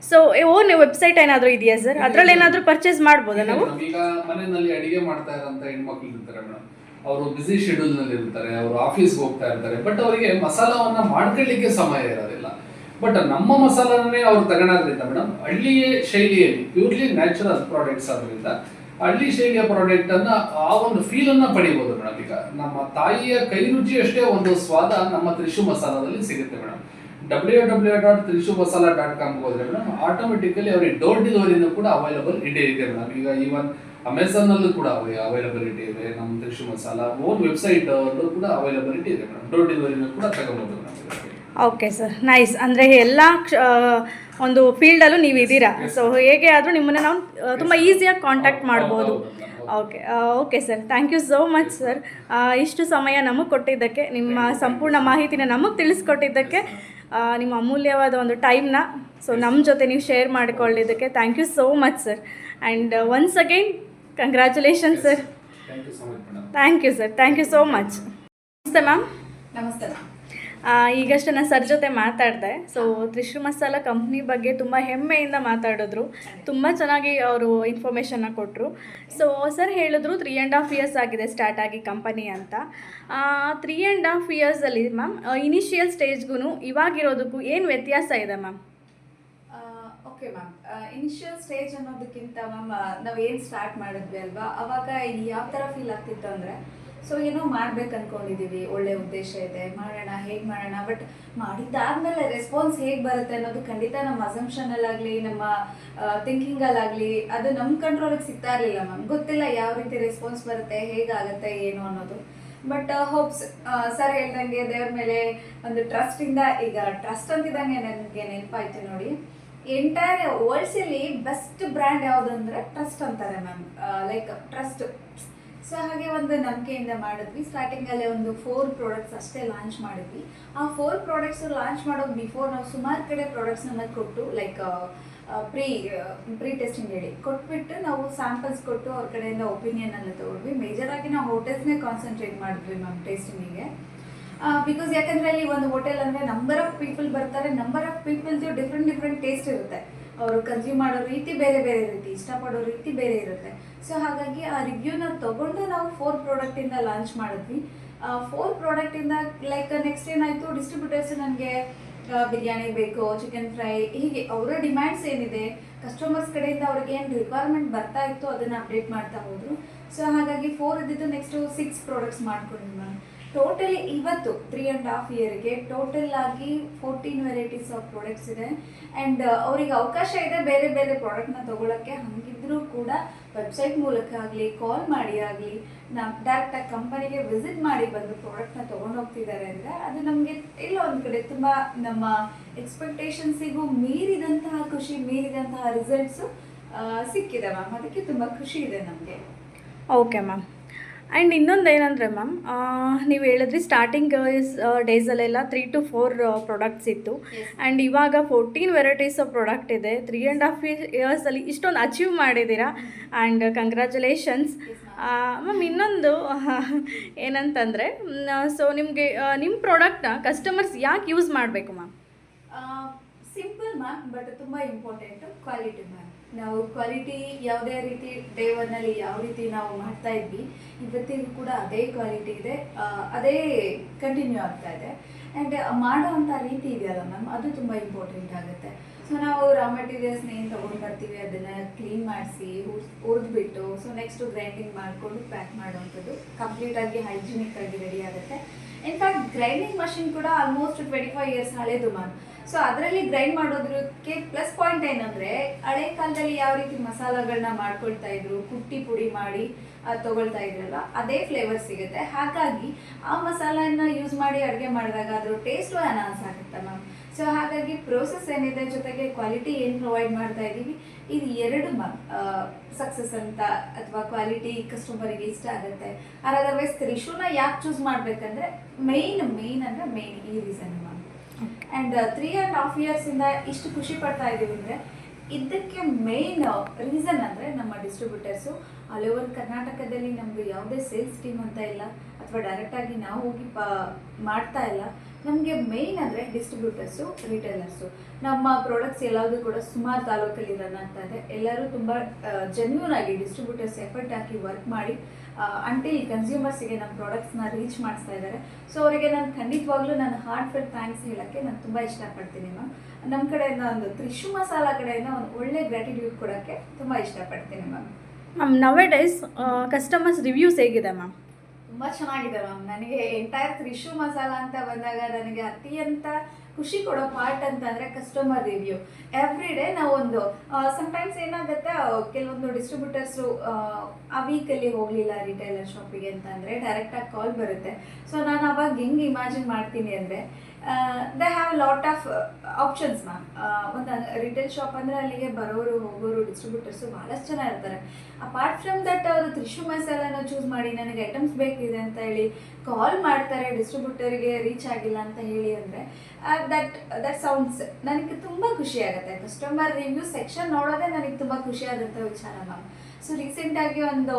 ಸೊ ಓನ್ ವೆಬ್ಸೈಟ್ ಏನಾದರೂ ಇದೆಯಾ ಸರ್? ಅದರಲ್ಲಿ ಏನಾದರೂ ಪರ್ಚೇಸ್ ಮಾಡ್ಬೋದಾ ನಾವು? ಈಗ ಮನೆಯಲ್ಲಿ ಅಡಿಗೆ ಮಾಡ್ತಾ ಇರೋಂಥ ಹೆಣ್ಮಕ್ಳು ಇರ್ತಾರೆ ಮೇಡಮ್, ಅವರು ಬಿಸಿ ಶೆಡ್ಯೂಲ್ ನಲ್ಲಿ ಇರ್ತಾರೆ, ಅವರು ಆಫೀಸ್ಗೆ ಹೋಗ್ತಾ ಇರ್ತಾರೆ. ಬಟ್ ಅವರಿಗೆ ಮಸಾಲವನ್ನ ಮಾಡ್ಕೊಳ್ಳಿಕ್ಕೆ ಸಮಯ ಇರೋದಿಲ್ಲ. ಬಟ್ ನಮ್ಮ ಮಸಾಲನೇ ಅವ್ರು ತಗೊಳೋದ್ರಿಂದ ಮೇಡಮ್, ಹಳ್ಳಿಯ ಶೈಲಿಯಲ್ಲಿ ಪ್ಯೂರ್ಲಿ ನ್ಯಾಚುರಲ್ ಪ್ರಾಡಕ್ಟ್ಸ್ ಆದ್ರಿಂದ ಹಳ್ಳಿ ಶೈಲಿಯ ಪ್ರಾಡಕ್ಟ್ ಅನ್ನ ಆ ಒಂದು ಫೀಲ್ ಅನ್ನ ಪಡಿಬಹುದು ಮೇಡಮ್. ಈಗ ನಮ್ಮ ತಾಯಿಯ ಕೈ ರುಚಿ ಅಷ್ಟೇ ಒಂದು ಸ್ವಾದ ನಮ್ಮ ತ್ರಿಶು ಮಸಾಲದಲ್ಲಿ ಸಿಗುತ್ತೆ ಮೇಡಮ್. www.trishumasala.com ಹೋದ್ರೆ ಮೇಡಮ್ ಆಟೋಮೆಟಿಕಲಿ ಅವರಿಗೆ ಡೋರ್ ಡೆಲಿವರಿನೂ ಕೂಡ ಅವೈಲಬಲ್ ಇದೆ ಮೇಡಮ್. ಈಗ ಈವನ್ ಅಮೆಝಾನ್ ಅಲ್ಲೂ ಕೂಡ ಅವೈಲಬಿಲಿಟಿ ಇದೆ. ನಮ್ಮ ತ್ರಿಶು ಮಸಾಲ ಓನ್ ವೆಬ್ಸೈಟ್ ಅಲ್ಲೂ ಕೂಡ ಅವೈಲಬಿಲಿಟಿ ಇದೆ ಮೇಡಮ್. ಡೋರ್ ಡೆಲಿವರಿನೂ ಕೂಡ ತಗೋಬಹುದು ಮೇಡಮ್. Okay sir, nice. ಅಂದರೆ ಎಲ್ಲ ಒಂದು ಫೀಲ್ಡಲ್ಲೂ ನೀವು ಇದ್ದೀರಾ. ಸೊ ಹೇಗೆ ಆದರೂ ನಿಮ್ಮನ್ನು ನಾವು ತುಂಬ ಈಸಿಯಾಗಿ ಕಾಂಟ್ಯಾಕ್ಟ್ ಮಾಡ್ಬೋದು. Okay sir, thank you so much sir. ಇಷ್ಟು ಸಮಯ ನಮಗೆ ಕೊಟ್ಟಿದ್ದಕ್ಕೆ, ನಿಮ್ಮ ಸಂಪೂರ್ಣ ಮಾಹಿತಿನ ನಮಗೆ ತಿಳಿಸ್ಕೊಟ್ಟಿದ್ದಕ್ಕೆ, ನಿಮ್ಮ ಅಮೂಲ್ಯವಾದ ಒಂದು ಟೈಮ್ನ ನಮ್ಮ ಜೊತೆ ನೀವು ಶೇರ್ ಮಾಡಿಕೊಳ್ಳಿದ್ದಕ್ಕೆ thank you so much sir. And once again congratulation sir. Thank you sir, thank you so much. ನಮಸ್ತೆ ಮ್ಯಾಮ್. ನಮಸ್ತೆ. ಈಗಷ್ಟೇ ನಾನು ಸರ್ ಜೊತೆ ಮಾತಾಡಿದೆ. ಸೊ ತ್ರಿಶು ಮಸಾಲ ಕಂಪ್ನಿ ಬಗ್ಗೆ ತುಂಬ ಹೆಮ್ಮೆಯಿಂದ ಮಾತಾಡಿದ್ರು. ತುಂಬ ಚೆನ್ನಾಗಿ ಅವರು ಇನ್ಫಾರ್ಮೇಷನ್ನ ಕೊಟ್ಟರು. ಸೊ ಸರ್ ಹೇಳಿದ್ರು 3.5 years ಆಗಿದೆ ಸ್ಟಾರ್ಟ್ ಆಗಿ ಕಂಪನಿ ಅಂತ. 3.5 yearsಲ್ಲಿ ಮ್ಯಾಮ್ ಇನಿಷಿಯಲ್ ಸ್ಟೇಜ್ಗೂ ಇವಾಗಿರೋದಕ್ಕೂ ಏನು ವ್ಯತ್ಯಾಸ ಇದೆ ma'am? Okay ma'am, initial stage ಅನ್ನೋದಕ್ಕಿಂತ ಮ್ಯಾಮ್ ನಾವೇನು ಸ್ಟಾರ್ಟ್ ಮಾಡಿದ್ವಿ ಅಲ್ವಾ, ಅವಾಗ ಯಾವ ಥರ ಫೀಲ್ ಆಗ್ತಿತ್ತು ಅಂದರೆ, ಸೊ ಏನೋ ಮಾಡ್ಬೇಕು ಅಂದ್ಕೊಂಡಿದ್ದೀವಿ, ಒಳ್ಳೆ ಉದ್ದೇಶ ಇದೆ, ಮಾಡೋಣ, ಹೇಗೆ ಮಾಡೋಣ, ಬಟ್ ಮಾಡಿದ್ದಾದ್ಮೇಲೆ ರೆಸ್ಪಾನ್ಸ್ ಹೇಗೆ ಬರುತ್ತೆ ಅನ್ನೋದು ಖಂಡಿತ ನಮ್ಮ ಅಸಂಪ್ಷನಲ್ಲಾಗಲಿ ನಮ್ಮ ಥಿಂಕಿಂಗಲ್ಲಾಗಲಿ ಅದು ನಮ್ಮ ಕಂಟ್ರೋಲಿಗೆ ಸಿಗ್ತಾ ಇರಲಿಲ್ಲ ಮ್ಯಾಮ್. ಗೊತ್ತಿಲ್ಲ ಯಾವ ರೀತಿ ರೆಸ್ಪಾನ್ಸ್ ಬರುತ್ತೆ, ಹೇಗಾಗುತ್ತೆ ಏನು ಅನ್ನೋದು. ಬಟ್ ಹೋಪ್ಸ್ ಸರ್ ಹೇಳ್ದಂಗೆ ದೇವ್ರ ಮೇಲೆ ಒಂದು ಟ್ರಸ್ಟಿಂದ, ಈಗ ಟ್ರಸ್ಟ್ ಅಂತಿದ್ದಂಗೆ ನನಗೆ ನೆನಪಾಯ್ತು ನೋಡಿ, ಎಂಟೈರ್ ವರ್ಲ್ಡ್ಸಲ್ಲಿ ಬೆಸ್ಟ್ ಬ್ರ್ಯಾಂಡ್ ಯಾವುದು ಅಂದರೆ ಟ್ರಸ್ಟ್ ಅಂತಾರೆ ಮ್ಯಾಮ್. Like trust. ಸೊ ಹಾಗೆ ಒಂದು ನಂಬಿಕೆಯಿಂದ ಮಾಡಿದ್ವಿ. ಸ್ಟಾರ್ಟಿಂಗಲ್ಲೇ ಒಂದು 4 ಪ್ರಾಡಕ್ಟ್ಸ್ ಅಷ್ಟೇ ಲಾಂಚ್ ಮಾಡಿದ್ವಿ. ಆ 4 ಪ್ರಾಡಕ್ಟ್ಸ್ ಲಾಂಚ್ ಮಾಡೋದು ಬಿಫೋರ್ ನಾವು ಸುಮಾರು ಕಡೆ ಪ್ರಾಡಕ್ಟ್ಸ್ನ ಕೊಟ್ಟು, ಲೈಕ್ ಪ್ರೀ ಟೆಸ್ಟಿಂಗ್ ಹೇಳಿ ಕೊಟ್ಬಿಟ್ಟು ನಾವು ಸ್ಯಾಂಪಲ್ಸ್ ಕೊಟ್ಟು ಅವ್ರ ಕಡೆಯಿಂದ ಒಪಿನಿಯನ್ ಎಲ್ಲ ತೊಗೊಂಡ್ವಿ. ಮೇಜರಾಗಿ ನಾವು ಹೋಟೆಲ್ಸ್ನೇ ಕಾನ್ಸಂಟ್ರೇಟ್ ಮಾಡಿದ್ವಿ ಮ್ಯಾಮ್ ಟೇಸ್ಟಿಂಗಿಗೆ. ಬಿಕಾಸ್ ಯಾಕಂದರೆ ಅಲ್ಲಿ ಒಂದು ಹೋಟೆಲ್ ಅಂದರೆ ನಂಬರ್ ಆಫ್ ಪೀಪಲ್ ಬರ್ತಾರೆ, ನಂಬರ್ ಆಫ್ ಪೀಪಲ್ದು ಡಿಫ್ರೆಂಟ್ ಟೇಸ್ಟ್ ಇರುತ್ತೆ. ಅವರು ಕನ್ಸ್ಯೂಮ್ ಮಾಡೋ ರೀತಿ ಬೇರೆ ಬೇರೆ ಇರುತ್ತೆ, ಇಷ್ಟಪಡೋ ರೀತಿ ಬೇರೆ ಇರುತ್ತೆ. ಸೊ ಹಾಗಾಗಿ ಆ ರಿವ್ಯೂನ ತೊಗೊಂಡು ನಾವು 4 ಪ್ರಾಡಕ್ಟಿಂದ ಲಾಂಚ್ ಮಾಡಿದ್ವಿ. 4 ಪ್ರಾಡಕ್ಟಿಂದ ಲೈಕ್ ನೆಕ್ಸ್ಟ್ ಏನಾಯಿತು, ಡಿಸ್ಟ್ರಿಬ್ಯೂಟರ್ಸ್ ನನಗೆ ಬಿರಿಯಾನಿ ಬೇಕು, ಚಿಕನ್ ಫ್ರೈ, ಹೀಗೆ ಅವರ ಡಿಮ್ಯಾಂಡ್ಸ್ ಏನಿದೆ, ಕಸ್ಟಮರ್ಸ್ ಕಡೆಯಿಂದ ಅವ್ರಿಗೆ ಏನು ರಿಕ್ವೈರ್ಮೆಂಟ್ ಬರ್ತಾ ಇತ್ತು ಅದನ್ನು ಅಪ್ಡೇಟ್ ಮಾಡ್ತಾ ಹೋದರು. ಸೊ ಹಾಗಾಗಿ 4 ಇದ್ದಿದ್ದು ನೆಕ್ಸ್ಟು 6 ಪ್ರಾಡಕ್ಟ್ಸ್ ಮಾಡ್ಕೊಂಡ್ವಿ ಮ್ಯಾಮ್. ಟೋಟಲಿ ಇವತ್ತು 3.5 ಇಯರ್ಗೆ ಟೋಟಲ್ ಆಗಿ 14 ವೆರೈಟೀಸ್ ಆಫ್ ಪ್ರಾಡಕ್ಟ್ಸ್ ಇದೆ. ಆ್ಯಂಡ್ ಅವ್ರಿಗೆ ಅವಕಾಶ ಇದೆ ಬೇರೆ ಬೇರೆ ಪ್ರಾಡಕ್ಟ್ನ ತೊಗೊಳಕ್ಕೆ. ಹಾಗಿದ್ರೂ ಕೂಡ ವೆಬ್ಸೈಟ್ ಮೂಲಕ ಆಗಲಿ, ಕಾಲ್ ಮಾಡಿ ಆಗಲಿ, ಡೈರೆಕ್ಟಾಗಿ ಕಂಪನಿಗೆ ವಿಸಿಟ್ ಮಾಡಿ ಬಂದು ಪ್ರಾಡಕ್ಟ್ನ ತೊಗೊಂಡು ಹೋಗ್ತಿದ್ದಾರೆ ಅಂದರೆ ಅದು ನಮಗೆ ಎಲ್ಲೋ ಒಂದು ಕಡೆ ತುಂಬ ನಮ್ಮ ಎಕ್ಸ್ಪೆಕ್ಟೇಷನ್ಸಿಗೂ ಮೀರಿದಂತಹ ಖುಷಿ, ಮೀರಿದಂತಹ ರಿಸಲ್ಟ್ಸು ಸಿಕ್ಕಿದೆ ಮ್ಯಾಮ್. ಅದಕ್ಕೆ ತುಂಬ ಖುಷಿ ಇದೆ ನಮಗೆ. Okay ma'am. ಆ್ಯಂಡ್ ಇನ್ನೊಂದು ಏನಂದರೆ ಮ್ಯಾಮ್, ನೀವು ಹೇಳಿದ್ರಿ ಸ್ಟಾರ್ಟಿಂಗ್ ಡೇಸಲ್ಲೆಲ್ಲ 3 to 4 ಪ್ರಾಡಕ್ಟ್ಸ್ ಇತ್ತು. ಆ್ಯಂಡ್ ಇವಾಗ 14 ವೆರೈಟೀಸ್ ಆಫ್ ಪ್ರಾಡಕ್ಟ್ ಇದೆ. 3.5 ಇಯರ್ಸಲ್ಲಿ ಇಷ್ಟೊಂದು ಅಚೀವ್ ಮಾಡಿದ್ದೀರಾ. And congratulations ma'am. ಇನ್ನೊಂದು ಏನಂತಂದರೆ, ಸೊ ನಿಮಗೆ ನಿಮ್ಮ ಪ್ರಾಡಕ್ಟ್ನ ಕಸ್ಟಮರ್ಸ್ ಯಾಕೆ ಯೂಸ್ ಮಾಡಬೇಕು ಮ್ಯಾಮ್? ಸಿಂಪಲ್ ಮ್ಯಾಮ್, ಬಟ್ ತುಂಬ ಇಂಪಾರ್ಟೆಂಟು ಕ್ವಾಲಿಟಿ ಮ್ಯಾಮ್. ನಾವು ಕ್ವಾಲಿಟಿ ಯಾವುದೇ ರೀತಿ ಡೇ ಒನ್ನಲ್ಲಿ ಯಾವ ರೀತಿ ನಾವು ಮಾಡ್ತಾ ಇದ್ವಿ, ಇವತ್ತಿಗೂ ಕೂಡ ಅದೇ ಕ್ವಾಲಿಟಿ ಇದೆ, ಅದೇ ಕಂಟಿನ್ಯೂ ಆಗ್ತಾ ಇದೆ. ಆ್ಯಂಡ್ ಮಾಡೋವಂಥ ರೀತಿ ಇದೆಯಲ್ಲ ಮ್ಯಾಮ್, ಅದು ತುಂಬ ಇಂಪಾರ್ಟೆಂಟ್ ಆಗುತ್ತೆ. ಸೊ ನಾವು ರಾ ಮೆಟೀರಿಯಲ್ಸ್ನ ಏನು ತೊಗೊಂಡು ಬರ್ತೀವಿ ಅದನ್ನು ಕ್ಲೀನ್ ಮಾಡಿಸಿ ಹುರಿದ್ಬಿಟ್ಟು, ಸೊ ನೆಕ್ಸ್ಟು ಗ್ರೈಂಡಿಂಗ್ ಮಾಡಿಕೊಂಡು ಪ್ಯಾಕ್ ಮಾಡೋವಂಥದ್ದು ಕಂಪ್ಲೀಟಾಗಿ ಹೈಜಿನಿಕ್ ಆಗಿ ರೆಡಿ ಆಗುತ್ತೆ. ಇನ್ಫ್ಯಾಕ್ಟ್ ಗ್ರೈಂಡಿಂಗ್ ಮಷಿನ್ ಕೂಡ ಆಲ್ಮೋಸ್ಟ್ 25 ಇಯರ್ಸ್ ಹಳೇದು ಮ್ಯಾಮ್. ಸೊ ಅದರಲ್ಲಿ ಗ್ರೈಂಡ್ ಮಾಡೋದಕ್ಕೆ ಪ್ಲಸ್ ಪಾಯಿಂಟ್ ಏನಂದರೆ, ಹಳೆ ಕಾಲದಲ್ಲಿ ಯಾವ ರೀತಿ ಮಸಾಲಗಳನ್ನ ಮಾಡ್ಕೊಳ್ತಾ ಇದ್ರು, ಕುಟ್ಟಿ ಪುಡಿ ಮಾಡಿ ತೊಗೊಳ್ತಾ ಇದ್ರಲ್ಲ, ಅದೇ ಫ್ಲೇವರ್ ಸಿಗುತ್ತೆ. ಹಾಗಾಗಿ ಆ ಮಸಾಲೆನ ಯೂಸ್ ಮಾಡಿ ಅಡುಗೆ ಮಾಡಿದಾಗ ಅದ್ರ ಟೇಸ್ಟು ಎನ್ಹಾನ್ಸ್ ಆಗುತ್ತೆ ಮ್ಯಾಮ್. ಸೊ ಹಾಗಾಗಿ ಪ್ರೋಸೆಸ್ ಏನಿದೆ ಜೊತೆಗೆ ಕ್ವಾಲಿಟಿ ಏನು ಪ್ರೊವೈಡ್ ಮಾಡ್ತಾ ಇದ್ದೀವಿ, ಇದು ಎರಡು ಮ್ಯಾಮ್ ಸಕ್ಸಸ್ ಅಂತ, ಅಥವಾ ಕ್ವಾಲಿಟಿ ಕಸ್ಟಮರಿಗೆ ಇಷ್ಟ ಆಗುತ್ತೆ. ಅದರ್ವೈಸ್ ತ್ರಿಶೂನ ಯಾಕೆ ಚೂಸ್ ಮಾಡಬೇಕಂದ್ರೆ ಮೇಯ್ನ್ ಅಂದರೆ ಮೇಯ್ನ್ ಈ ರೀಸನ್ ಮ್ಯಾಮ್. ಆ್ಯಂಡ್ 3.5 ಇಯರ್ಸಿಂದ ಇಷ್ಟು ಖುಷಿ ಪಡ್ತಾ ಇದ್ದೀವಿ ಅಂದರೆ ಇದಕ್ಕೆ ಮೇಯ್ನ್ ರೀಸನ್ ಅಂದರೆ ನಮ್ಮ ಡಿಸ್ಟ್ರಿಬ್ಯೂಟರ್ಸು ಆಲ್ ಓವರ್ ಕರ್ನಾಟಕದಲ್ಲಿ ನಮ್ಮದು ಯಾವುದೇ ಸೇಲ್ಸ್ ಟೀಮ್ ಅಂತ ಇಲ್ಲ, ಅಥವಾ ಡೈರೆಕ್ಟಾಗಿ ನಾವು ಹೋಗಿ ಮಾಡ್ತಾ ಇಲ್ಲ. ನಮಗೆ ಮೇಯ್ನ್ ಅಂದರೆ ಡಿಸ್ಟ್ರಿಬ್ಯೂಟರ್ಸು, ರಿಟೇಲರ್ಸು. ನಮ್ಮ ಪ್ರಾಡಕ್ಟ್ಸ್ ಎಲ್ಲದೂ ಕೂಡ ಸುಮಾರು ತಾಲೂಕಲ್ಲಿ ರನ್ ಆಗ್ತಾ ಇದೆ. ಎಲ್ಲರೂ ತುಂಬ ಜೆನ್ಯೂನ್ ಆಗಿ ಡಿಸ್ಟ್ರಿಬ್ಯೂಟರ್ಸ್ ಎಫರ್ಟ್ ಹಾಕಿ ವರ್ಕ್ ಮಾಡಿ ಅಂಟಿಲ್ ಕನ್ಸ್ಯೂಮರ್ಸಿಗೆ ನಮ್ಮ ಪ್ರಾಡಕ್ಟ್ಸ್ನ ರೀಚ್ ಮಾಡಿಸ್ತಾ ಇದ್ದಾರೆ. ಸೊ ಅವರಿಗೆ ನಾನು ಖಂಡಿತವಾಗ್ಲೂ ನಾನು ಹಾರ್ಟ್ ಫೆಲ್ ಥ್ಯಾಂಕ್ಸ್ ಹೇಳೋಕ್ಕೆ ನಾನು ತುಂಬ ಇಷ್ಟಪಡ್ತೀನಿ ಮ್ಯಾಮ್. ನಮ್ಮ ಕಡೆಯಿಂದ ಒಂದು ತ್ರಿಶು ಮಸಾಲ ಕಡೆಯಿಂದ ಒಂದು ಒಳ್ಳೆ ಗ್ರ್ಯಾಟಿಟ್ಯೂಡ್ ಕೊಡೋಕ್ಕೆ ತುಂಬ ಇಷ್ಟಪಡ್ತೀನಿ ಮ್ಯಾಮ್. ಮ್ಯಾಮ್, ನವೆ ಡೇಸ್ ಕಸ್ಟಮರ್ಸ್ ರಿವ್ಯೂಸ್ ಹೇಗಿದೆ ಮ್ಯಾಮ್? ತುಂಬ ಚೆನ್ನಾಗಿದೆ ಮ್ಯಾಮ್. ನನಗೆ ಎಂಟೈರ್ ತ್ರಿಶು ಮಸಾಲ ಅಂತ ಬಂದಾಗ ನನಗೆ ಅತ್ಯಂತ ಖುಷಿ ಕೊಡೋ ಪಾರ್ಟ್ ಅಂತಂದರೆ ಕಸ್ಟಮರ್ ರಿವ್ಯೂ. ಎವ್ರಿ ಡೇ ನಾವೊಂದು ಸಮ್ಟೈಮ್ಸ್ ಏನಾಗುತ್ತೆ, ಕೆಲವೊಂದು ಡಿಸ್ಟ್ರಿಬ್ಯೂಟರ್ಸು ಆ ವೀಕಲ್ಲಿ ಹೋಗಲಿಲ್ಲ ರಿಟೇಲರ್ ಶಾಪಿಗೆ ಅಂತಂದರೆ ಡೈರೆಕ್ಟಾಗಿ ಕಾಲ್ ಬರುತ್ತೆ. ಸೊ ನಾನು ಅವಾಗ ಹೆಂಗೆ ಇಮ್ಯಾಜಿನ್ ಮಾಡ್ತೀನಿ ಅಂದರೆ, they have lot of options ma'am. ಒಂದು ರಿಟೇಲ್ ಶಾಪ್ ಅಂದರೆ ಅಲ್ಲಿಗೆ ಬರೋರು ಹೋಗೋರು ಡಿಸ್ಟ್ರಿಬ್ಯೂಟರ್ಸು ಭಾಳಷ್ಟು ಜನ ಇರ್ತಾರೆ. ಅಪಾರ್ಟ್ ಫ್ರಮ್ ದಟ್ ಅವರು ತ್ರಿಶು ಮಸಾಲನ ಚೂಸ್ ಮಾಡಿ ನನಗೆ ಐಟಮ್ಸ್ ಬೇಕಿದೆ ಅಂತ ಹೇಳಿ ಕಾಲ್ ಮಾಡ್ತಾರೆ ಡಿಸ್ಟ್ರಿಬ್ಯೂಟರ್ಗೆ ರೀಚ್ ಆಗಿಲ್ಲ ಅಂತ ಹೇಳಿ ಅಂದರೆ ದಟ್ ಸೌಂಡ್ಸ್ ನನಗೆ ತುಂಬ ಖುಷಿ ಆಗುತ್ತೆ. ಕಸ್ಟಮರ್ ರಿವ್ಯೂ ಸೆಕ್ಷನ್ ನೋಡೋದೇ ನನಗೆ ತುಂಬ ಖುಷಿ ಆದಂಥ ವಿಚಾರ ಮ್ಯಾಮ್. ಸೊ ರೀಸೆಂಟಾಗಿ ಒಂದು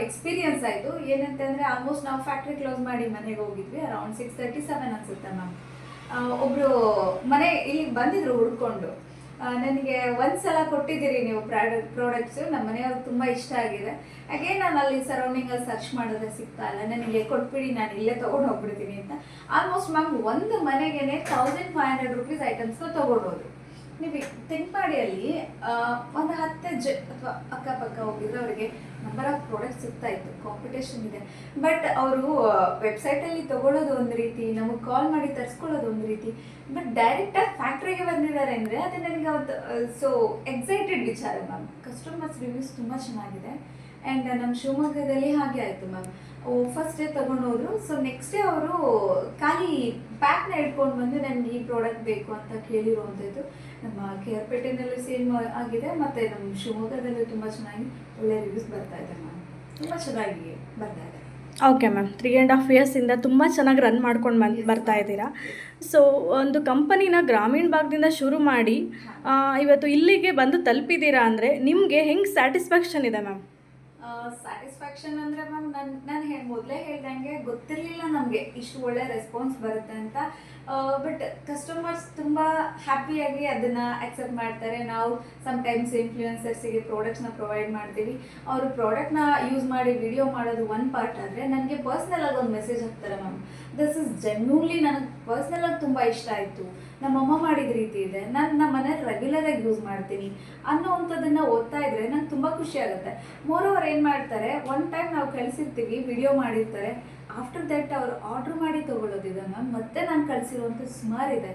ಎಕ್ಸ್ಪೀರಿಯನ್ಸ್ ಆಯಿತು. ಏನಂತಂದರೆ, ಆಲ್ಮೋಸ್ಟ್ ನಾವು ಫ್ಯಾಕ್ಟ್ರಿ ಕ್ಲೋಸ್ ಮಾಡಿ ಮನೆಗೆ ಹೋಗಿದ್ವಿ, ಅರೌಂಡ್ 6:37 ಅನಿಸುತ್ತೆ ಮ್ಯಾಮ್. ಒಬ್ಬರು ಮನೆ ಇಲ್ಲಿಗೆ ಬಂದಿದ್ರು ಹುಡ್ಕೊಂಡು, ನನಗೆ ಒಂದು ಸಲ ಕೊಟ್ಟಿದ್ದೀರಿ ನೀವು ಪ್ರಾಡಕ್ಟ್ಸು, ನಮ್ಮ ಮನೆಯವ್ರಿಗೆ ತುಂಬ ಇಷ್ಟ ಆಗಿದೆ. ಹಾಗೆ ನಾನು ಅಲ್ಲಿ ಸರೌಂಡಿಂಗಲ್ಲಿ ಸರ್ಚ್ ಮಾಡಿದ್ರೆ ಸಿಗ್ತಾ ಇಲ್ಲ, ನನಗೆ ಕೊಟ್ಬಿಡಿ, ನಾನು ಇಲ್ಲೇ ತೊಗೊಂಡು ಹೋಗ್ಬಿಡ್ತೀನಿ ಅಂತ. ಆಲ್ಮೋಸ್ಟ್ ಮ್ಯಾಮ್ ಒಂದು ಮನೆಗೇ 1500 ರೂಪೀಸ್ ಐಟಮ್ಸ್ನ ತೊಗೊಂಡೋದು. ನೀವು ಥಿಂಕ್ ಮಾಡಿ ಅಲ್ಲಿ ಒಂದು 10 ಹೆಜ್ಜೆ ಅಥವಾ ಅಕ್ಕಪಕ್ಕ ಹೋಗಿದ್ರೆ ಅವರಿಗೆ ನಂಬರ್ ಆಫ್ ಪ್ರಾಡಕ್ಟ್ ಸಿಗ್ತಾ ಇತ್ತು, ಕಾಂಪಿಟೇಷನ್ ಇದೆ. ಬಟ್ ಅವರು ವೆಬ್ಸೈಟಲ್ಲಿ ತಗೊಳ್ಳೋದು ಒಂದು ರೀತಿ, ನಮಗೆ ಕಾಲ್ ಮಾಡಿ ತರಿಸ್ಕೊಳ್ಳೋದು ಒಂದು ರೀತಿ, ಬಟ್ ಡೈರೆಕ್ಟಾಗಿ ಫ್ಯಾಕ್ಟ್ರಿಗೆ ಬಂದಿದ್ದಾರೆ ಅಂದರೆ ಅದು ನನಗೆ ಅವತ್ತು ಸೊ ಎಕ್ಸೈಟೆಡ್ ವಿಚಾರ ಮ್ಯಾಮ್. ಕಸ್ಟಮರ್ಸ್ ರಿವ್ಯೂಸ್ ತುಂಬ ಚೆನ್ನಾಗಿದೆ. ಆ್ಯಂಡ್ ನಮ್ಮ ಶಿವಮೊಗ್ಗದಲ್ಲಿ ಹಾಗೆ ಆಯಿತು ಮ್ಯಾಮ್. ಫಸ್ಟ್ ಡೇ ತೊಗೊಂಡು ಹೋದ್ರು. ಸೊ ನೆಕ್ಸ್ಟ್ ಡೇ ಅವರು ಖಾಲಿ ಪ್ಯಾಕ್ನ ಹಿಡ್ಕೊಂಡು ಬಂದು ನನಗೆ ಈ ಪ್ರಾಡಕ್ಟ್ ಬೇಕು ಅಂತ ಕೇಳಿರುವಂಥದ್ದು. ನಮ್ಮ ಕೇರ್ಪೇಟೆನಲ್ಲೂ ಸೇಮ್ ಆಗಿದೆ, ಮತ್ತು ನಮ್ಮ ಶಿವಮೊಗ್ಗದಲ್ಲೂ ತುಂಬ ಚೆನ್ನಾಗಿ ಒಳ್ಳೆ ರಿವ್ಯೂಸ್ ಬರ್ತಾ ಇದೆ ಮ್ಯಾಮ್. ತುಂಬ ಚೆನ್ನಾಗಿ ಬರ್ತಾ ಇದೆ. ಓಕೆ ಮ್ಯಾಮ್, 3.5 ಇಯರ್ಸಿಂದ ತುಂಬ ಚೆನ್ನಾಗಿ ರನ್ ಮಾಡ್ಕೊಂಡು ಬರ್ತಾ ಇದ್ದೀರಾ. ಸೊ ಒಂದು ಕಂಪನಿನ ಗ್ರಾಮೀಣ ಭಾಗದಿಂದ ಶುರು ಮಾಡಿ ಇವತ್ತು ಇಲ್ಲಿಗೆ ಬಂದು ತಲುಪಿದ್ದೀರಾ ಅಂದರೆ ನಿಮಗೆ ಹೆಂಗೆ ಸ್ಯಾಟಿಸ್ಫ್ಯಾಕ್ಷನ್ ಇದೆ ಮ್ಯಾಮ್? ಸ್ಯಾಟಿಸ್ಫ್ಯಾಕ್ಷನ್ ಅಂದರೆ ಮ್ಯಾಮ್ ನಾನು ಮೊದಲೇ ಹೇಳ್ದಂಗೆ ಗೊತ್ತಿರಲಿಲ್ಲ ನಮಗೆ ಇಷ್ಟು ಒಳ್ಳೆ ರೆಸ್ಪಾನ್ಸ್ ಬರುತ್ತೆ ಅಂತ. ಬಟ್ ಕಸ್ಟಮರ್ಸ್ ತುಂಬ ಹ್ಯಾಪಿಯಾಗಿ ಅದನ್ನು ಅಕ್ಸೆಪ್ಟ್ ಮಾಡ್ತಾರೆ. ನಾವು ಸಮ್ಟೈಮ್ಸ್ ಇನ್ಫ್ಲೂಯೆನ್ಸರ್ಸಿಗೆ ಪ್ರಾಡಕ್ಟ್ಸ್ನ ಪ್ರೊವೈಡ್ ಮಾಡ್ತೀವಿ. ಅವರು ಪ್ರಾಡಕ್ಟ್ನ ಯೂಸ್ ಮಾಡಿ ವಿಡಿಯೋ ಮಾಡೋದು ಒಂದು ಪಾರ್ಟ್ ಆದರೆ ನನಗೆ ಪರ್ಸ್ನಲಾಗಿ ಒಂದು ಮೆಸೇಜ್ ಹಾಕ್ತಾರೆ ಮ್ಯಾಮ್. ದಿಸ್ ಇಸ್ ಜೆನ್ಯೂನ್ಲಿ ನನಗೆ ಪರ್ಸ್ನಲಾಗಿ ತುಂಬ ಇಷ್ಟ ಆಯಿತು, ನಮ್ಮಮ್ಮ ಮಾಡಿದ ರೀತಿ ಇದೆ, ನಾನು ನಮ್ಮ ಮನೇಲಿ ರೆಗ್ಯುಲರಾಗಿ ಯೂಸ್ ಮಾಡ್ತೀನಿ ಅನ್ನೋವಂಥದ್ದನ್ನು ಓದ್ತಾ ಇದ್ರೆ ನಂಗೆ ತುಂಬ ಖುಷಿ ಆಗುತ್ತೆ. ಮೋರೋವರ್ ಏನು ಮಾಡ್ತಾರೆ, ಒನ್ ಟೈಮ್ ನಾವು ಕಳಿಸಿರ್ತೀವಿ, ವಿಡಿಯೋ ಮಾಡಿರ್ತಾರೆ, ಆಫ್ಟರ್ ದಟ್ ಅವರು ಆರ್ಡ್ರ್ ಮಾಡಿ ತೊಗೊಳ್ಳೋದಿದೆ ಮ್ಯಾಮ್. ಮತ್ತೆ ನಾನು ಕಳಿಸಿರುವಂಥ ಸುಮಾರಿದೆ.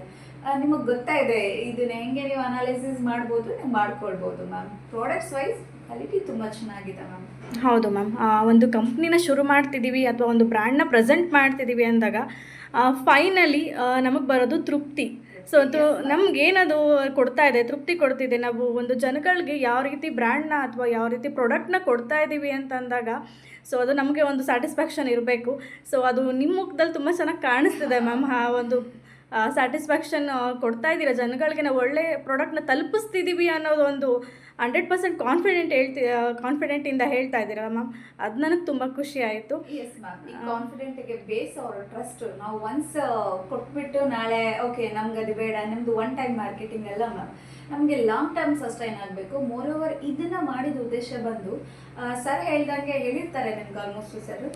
ನಿಮಗೆ ಗೊತ್ತಾ ಇದೆ ಇದನ್ನ ಹೆಂಗೆ ನೀವು ಅನಾಲಿಸಿಸ್ ಮಾಡ್ಬೋದು, ನೀವು ಮಾಡ್ಕೊಳ್ಬೋದು ಮ್ಯಾಮ್. ಪ್ರಾಡಕ್ಟ್ಸ್ ವೈಸ್ ಕ್ವಾಲಿಟಿ ತುಂಬ ಚೆನ್ನಾಗಿದೆ ಮ್ಯಾಮ್. ಹೌದು ಮ್ಯಾಮ್, ಒಂದು ಕಂಪ್ನಿನ ಶುರು ಮಾಡ್ತಿದ್ದೀವಿ ಅಥವಾ ಒಂದು ಬ್ರ್ಯಾಂಡ್ನ ಪ್ರೆಸೆಂಟ್ ಮಾಡ್ತಿದ್ದೀವಿ ಅಂದಾಗ ಫೈನಲಿ ನಮಗೆ ಬರೋದು ತೃಪ್ತಿ. ಸೊ ಅದು ನಮಗೇನದು ಕೊಡ್ತಾ ಇದೆ, ತೃಪ್ತಿ ಕೊಡ್ತಿದೆ. ನಾವು ಒಂದು ಜನಗಳಿಗೆ ಯಾವ ರೀತಿ ಬ್ರ್ಯಾಂಡ್ನ ಅಥವಾ ಯಾವ ರೀತಿ ಪ್ರಾಡಕ್ಟ್ನ ಕೊಡ್ತಾ ಇದ್ದೀವಿ ಅಂತ ಅಂದಾಗ ಸೊ ಅದು ನಮಗೆ ಒಂದು ಸ್ಯಾಟಿಸ್ಫ್ಯಾಕ್ಷನ್ ಇರಬೇಕು. ಸೊ ಅದು ನಿಮ್ಮ ಮುಖದಲ್ಲಿ ತುಂಬ ಚೆನ್ನಾಗಿ ಕಾಣಿಸ್ತಿದೆ ಮ್ಯಾಮ್. ಆ ಒಂದು ಸ್ಯಾಟಿಸ್ಫ್ಯಾಕ್ಷನ್ ಕೊಡ್ತಾ ಇದ್ದೀರಾ ಜನಗಳಿಗೆ, ನಾವು ಒಳ್ಳೆ ಪ್ರಾಡಕ್ಟ್ನ ತಲುಪಿಸ್ತಿದ್ದೀವಿ ಅನ್ನೋದು ಒಂದು 100% ಕಾನ್ಫಿಡೆಂಟಿಂದ ಹೇಳ್ತಾ ಇದ್ದೀರಲ್ಲ ಮ್ಯಾಮ್, ಅದು ನನಗೆ ತುಂಬ ಖುಷಿ ಆಯಿತು. ಎಸ್ ಮ್ಯಾಮ್, ಈ ಕಾನ್ಫಿಡೆಂಟ್ಗೆ ಬೇಸ್ ಅವರ ಟ್ರಸ್ಟ್. ನಾವು ಒನ್ಸ್ ಕೊಟ್ಬಿಟ್ಟು ನಾಳೆ ಓಕೆ ನಮ್ಗೆ ಅದು ಬೇಡ, ನಮ್ಮದು ಒನ್ ಟೈಮ್ ಮಾರ್ಕೆಟಿಂಗ್ ಅಲ್ಲ ಮ್ಯಾಮ್, ನಮಗೆ ಲಾಂಗ್ ಟರ್ಮ್ ಸಸ್ಟೈನ್ ಆಗಬೇಕು. ಮೋರೋವರ್ ಇದನ್ನು ಮಾಡಿದ ಉದ್ದೇಶ ಬಂದು ಸರ್ ಹೇಳ್ದಂಗೆ ಹೇಳಿರ್ತಾರೆ ನಿಮ್ಗೆ ಆಲ್ಮೋಸ್ಟ್ ಸರ್,